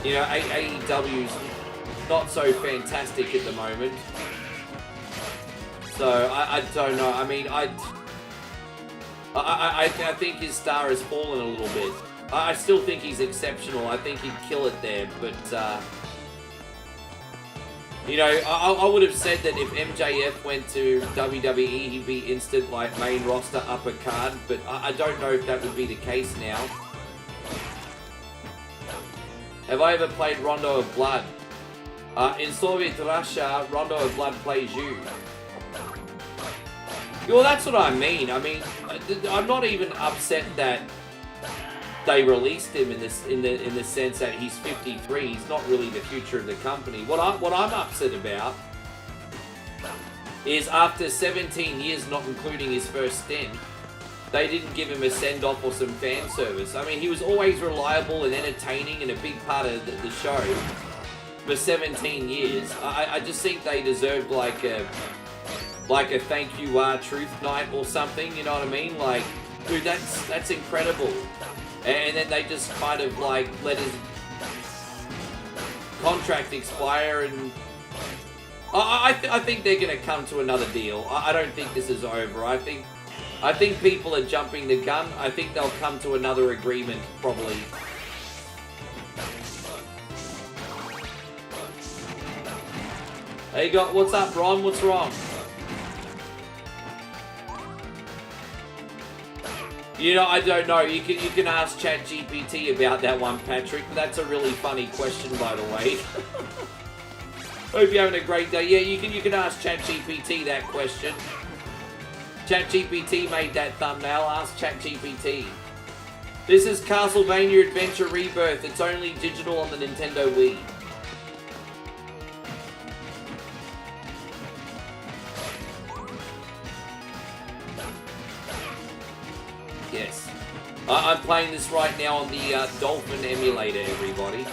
B: you know, AEW's not so fantastic at the moment. So I don't know. I mean, I think his star has fallen a little bit. I still think he's exceptional. I think he'd kill it there, but you know, I would have said that if MJF went to WWE, he'd be instant like main roster upper card, but I don't know if that would be the case now. Have I ever played Rondo of Blood? In Soviet Russia, Rondo of Blood plays you. Well, that's what I mean. I mean, I'm not even upset that they released him in the sense that he's 53. He's not really the future of the company. What I'm upset about is after 17 years, not including his first stint, they didn't give him a send-off or some fan service. I mean, he was always reliable and entertaining and a big part of the show for 17 years. I just think they deserved like a thank you truth night or something, you know what I mean? Like, dude, that's incredible. And then they just kind of like let his contract expire, and I think they're gonna come to another deal. I don't think this is over. I think people are jumping the gun. I think they'll come to another agreement probably. Hey, what's up, Ron? What's wrong? You know, I don't know. You can ask ChatGPT about that one, Patrick. That's a really funny question, by the way. Hope you're having a great day. Yeah, you can ask ChatGPT that question. ChatGPT made that thumbnail. Ask ChatGPT. This is Castlevania Adventure ReBirth. It's only digital on the Nintendo Wii. Yes. I'm playing this right now on the Dolphin emulator, everybody.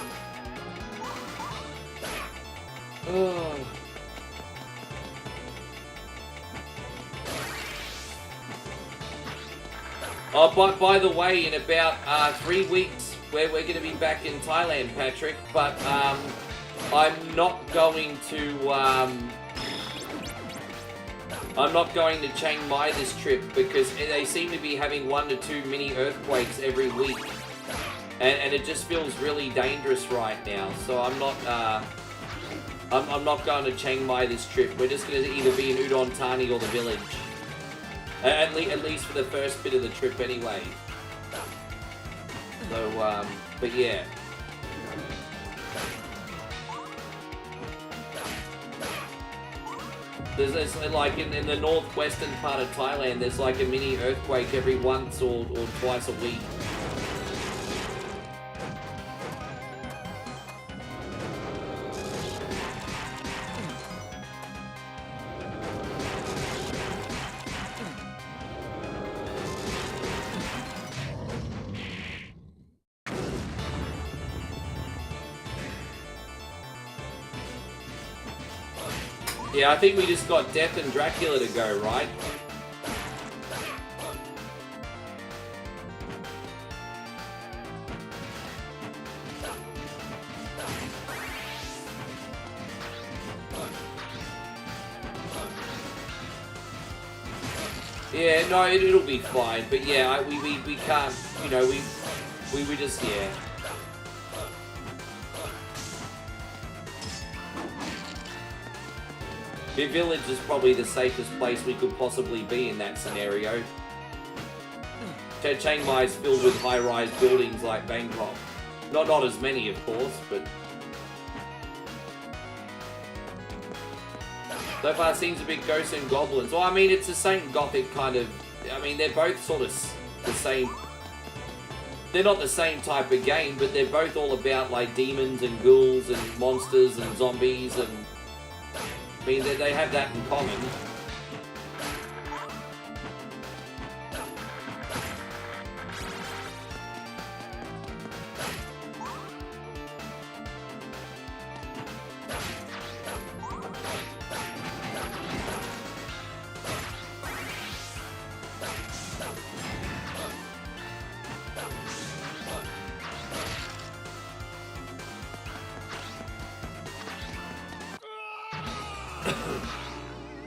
B: Oh. Oh, by the way, in about 3 weeks, we're going to be back in Thailand, Patrick. But I'm not going to Chiang Mai this trip because they seem to be having 1 to 2 mini earthquakes every week, and it just feels really dangerous right now. So I'm not going to Chiang Mai this trip. We're just going to either be in Udon Thani or the village, at least for the first bit of the trip anyway. So but yeah. There's like in the northwestern part of Thailand, there's like a mini earthquake every once or twice a week. Yeah, I think we just got Death and Dracula to go, right? Yeah, no, it'll be fine. But yeah, we can't, you know, we just, yeah. The village is probably the safest place we could possibly be in that scenario. Chiang Mai is filled with high-rise buildings like Bangkok. Not as many, of course, but... So far, it seems a bit ghosts and goblins. Well, I mean, it's the same gothic kind of... I mean, they're both sort of the same... They're not the same type of game, but they're both all about, like, demons and ghouls and monsters and zombies and... I mean, they have that in common.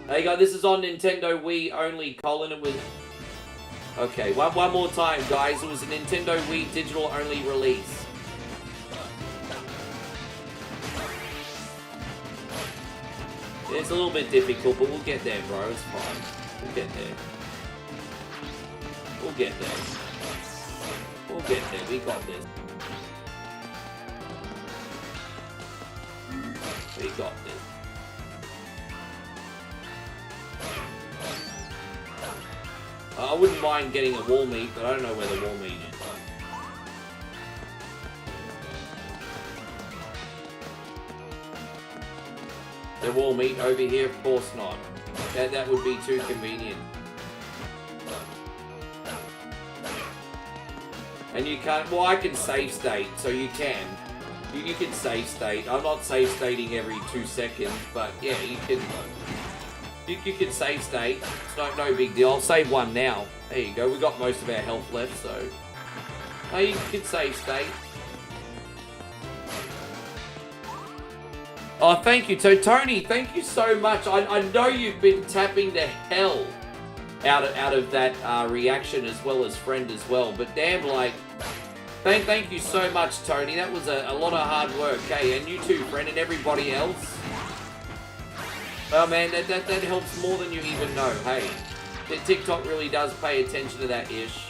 B: Hey guys, this is on Nintendo Wii only, Colin. It was... Okay, one more time, guys. It was a Nintendo Wii digital only release. It's a little bit difficult, but we'll get there, bro. It's fine. We'll get there. We'll get there. We'll get there. We got this. We got this. I wouldn't mind getting a wall meet, but I don't know where the wall meet is. The wall meat over here? Of course not. That would be too convenient. And you can't, well, I can save state, so you can. You can save state. I'm not save stating every 2 seconds, but yeah, you can. You can save state. It's no big deal. I'll save one now. There you go. We got most of our health left, so. Oh, you can save state. Oh, thank you. So, Tony, thank you so much. I know you've been tapping the hell out of that reaction as well as friend as well. But damn, like, thank you so much, Tony. That was a lot of hard work, hey? And you too, friend, and everybody else. Oh, man, that helps more than you even know, hey? TikTok really does pay attention to that ish.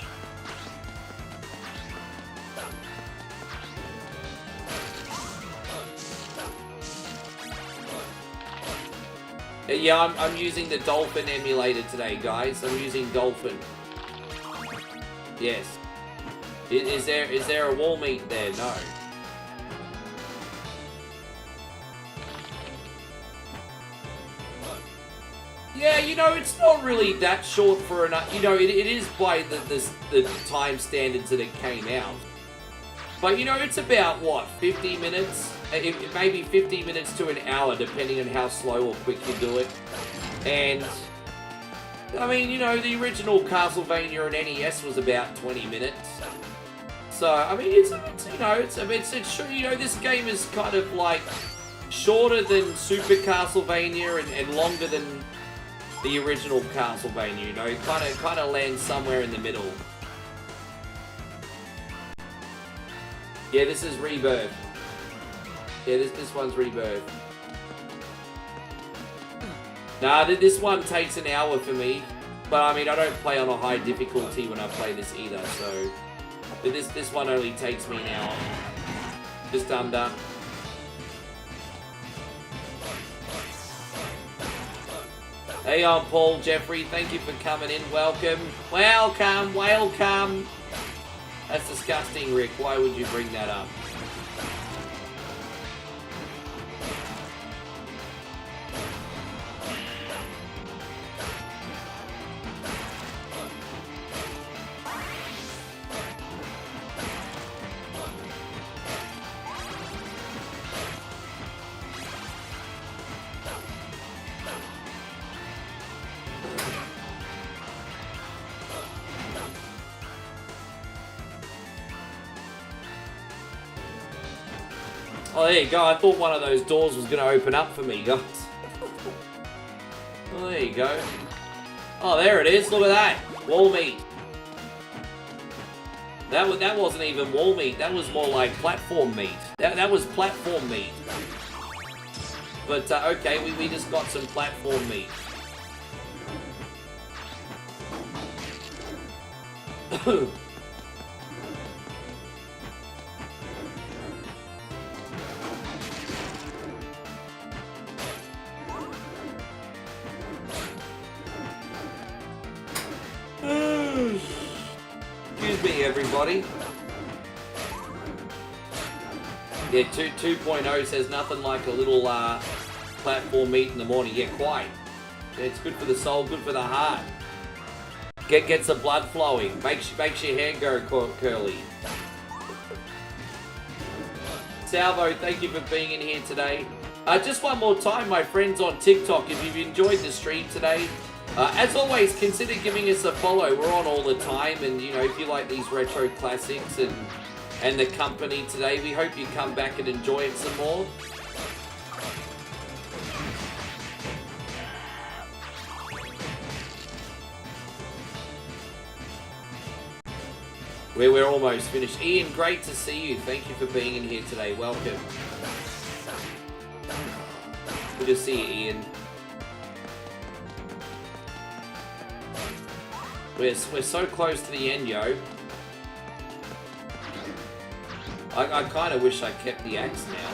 B: Yeah, I'm using the Dolphin emulator today, guys. I'm using Dolphin. Yes. Is there a wall meat there? No. Yeah, you know, it's not really that short for enough. You know, it is by the time standards that it came out. But, you know, it's about, what, 50 minutes? Maybe 50 minutes to an hour, depending on how slow or quick you do it. And, I mean, you know, the original Castlevania on NES was about 20 minutes. So, I mean, it's you know, it's you know, this game is kind of like shorter than Super Castlevania and longer than the original Castlevania, you know, it kind of lands somewhere in the middle. Yeah, this is ReBirth. Yeah, this one's ReBirth. Nah, this one takes an hour for me. But I mean, I don't play on a high difficulty when I play this either, so... But this one only takes me an hour. Just under. Hey, I'm Paul Jeffrey. Thank you for coming in. Welcome. Welcome. That's disgusting, Rick. Why would you bring that up? Oh, there you go. I thought one of those doors was going to open up for me, guys. Well, there you go. Oh, there it is. Look at that. Wall meat. That wasn't even wall meat. That was more like platform meat. That was platform meat. But, okay, we just got some platform meat. Excuse me, everybody. Yeah, 2.0 says nothing like a little platform meat in the morning. Yeah, quite. Yeah, it's good for the soul, good for the heart. Gets the blood flowing. Makes your hair go curly. Salvo, thank you for being in here today. Just one more time, my friends on TikTok, if you've enjoyed the stream today, as always, consider giving us a follow. We're on all the time, and you know, if you like these retro classics and the company today, we hope you come back and enjoy it some more. We're almost finished. Ian, great to see you. Thank you for being in here today. Welcome. Good to see you, Ian. We're so close to the end, yo. I kind of wish I kept the axe now.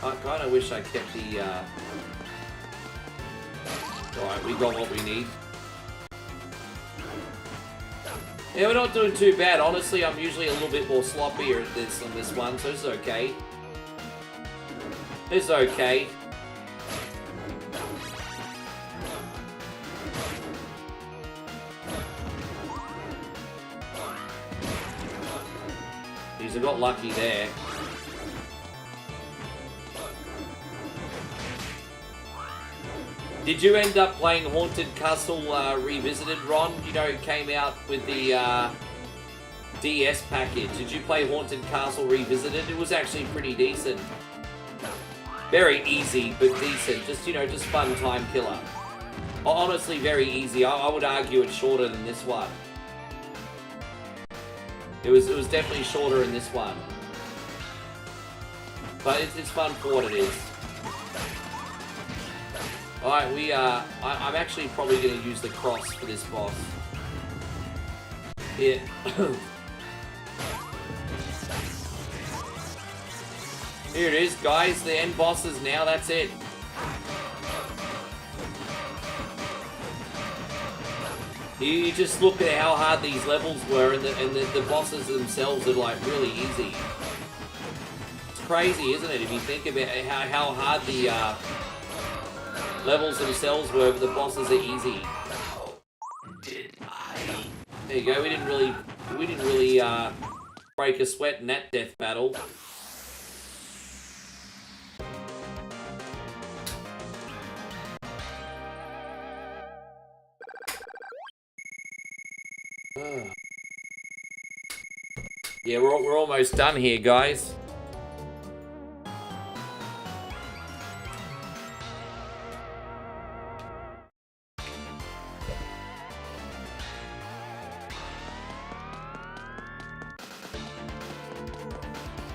B: I kind of wish I kept the... Alright, we got what we need. Yeah, we're not doing too bad. Honestly, I'm usually a little bit more sloppier at this on this one, so it's okay. It's okay. Jeez, I got lucky there. Did you end up playing Haunted Castle Revisited, Ron? You know, it came out with the DS package. Did you play Haunted Castle Revisited? It was actually pretty decent. Very easy, but decent. Just, you know, just fun time killer. Honestly, very easy. I would argue it's shorter than this one. It was definitely shorter in this one. But it's fun for what it is. Alright, I'm actually probably going to use the cross for this boss. Yeah. Here it is, guys. The end bosses now, that's it. You just look at how hard these levels were, and the bosses themselves are like really easy. It's crazy, isn't it? If you think about how hard the levels themselves were, but the bosses are easy. There you go. We didn't really break a sweat in that death battle. Yeah, we're almost done here, guys.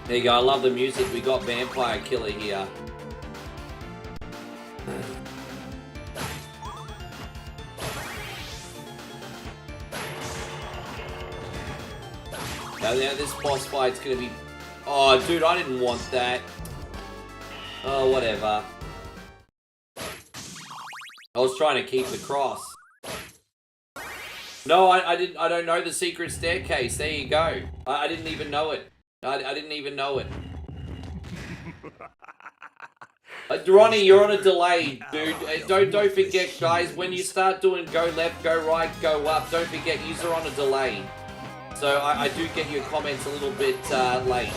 B: There you go, I love the music. We got Vampire Killer here. Now this boss fight's gonna be... Oh, dude, I didn't want that. Oh, whatever. I was trying to keep the cross. No, I don't know the secret staircase. There you go. I didn't even know it. I didn't even know it. Ronnie, you're on a delay, dude. Don't forget, guys, when you start doing go left, go right, go up, don't forget, you're on a delay. So I do get your comments a little bit late.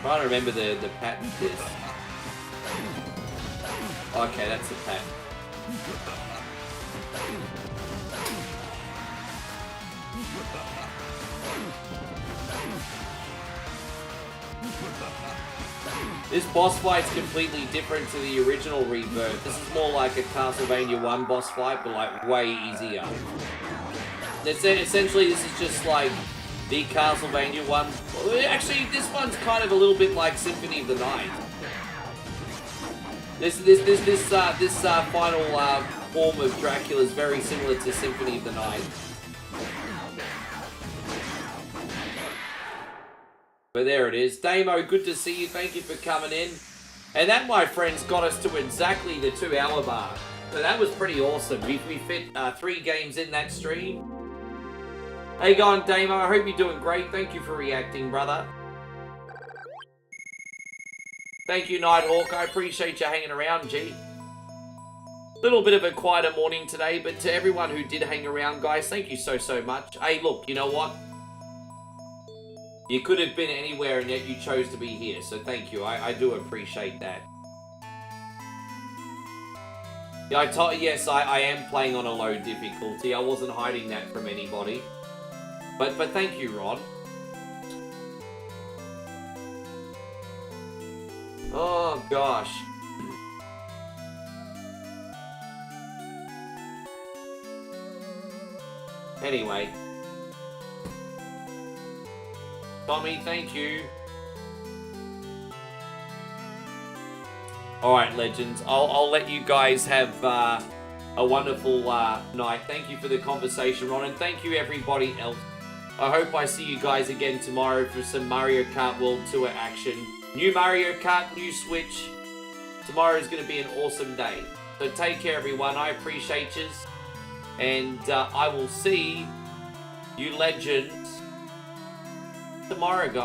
B: Trying to remember the pattern of this. Okay, that's the pattern. This boss fight's completely different to the original ReBirth. This is more like a Castlevania 1 boss fight, but like way easier. Essentially, this is just like the Castlevania 1. Actually, this one's kind of a little bit like Symphony of the Night. This final form of Dracula is very similar to Symphony of the Night. But there it is. Damo, good to see you. Thank you for coming in. And that, my friends, got us to exactly the 2-hour mark. So that was pretty awesome. We fit 3 games in that stream. How you going, Damo? I hope you're doing great. Thank you for reacting, brother. Thank you, Nighthawk. I appreciate you hanging around, G. Little bit of a quieter morning today, but to everyone who did hang around, guys, thank you so much. Hey, look, you know what? You could have been anywhere and yet you chose to be here, so thank you. I do appreciate that. Yeah, yes, I am playing on a low difficulty. I wasn't hiding that from anybody. But thank you, Rod. Oh, gosh. Anyway. Tommy, thank you. Alright, legends. I'll let you guys have a wonderful night. Thank you for the conversation, Ron, and thank you everybody else. I hope I see you guys again tomorrow for some Mario Kart World Tour action. New Mario Kart, new Switch. Tomorrow is going to be an awesome day. So take care, everyone. I appreciate you. And I will see you legends tomorrow, guys.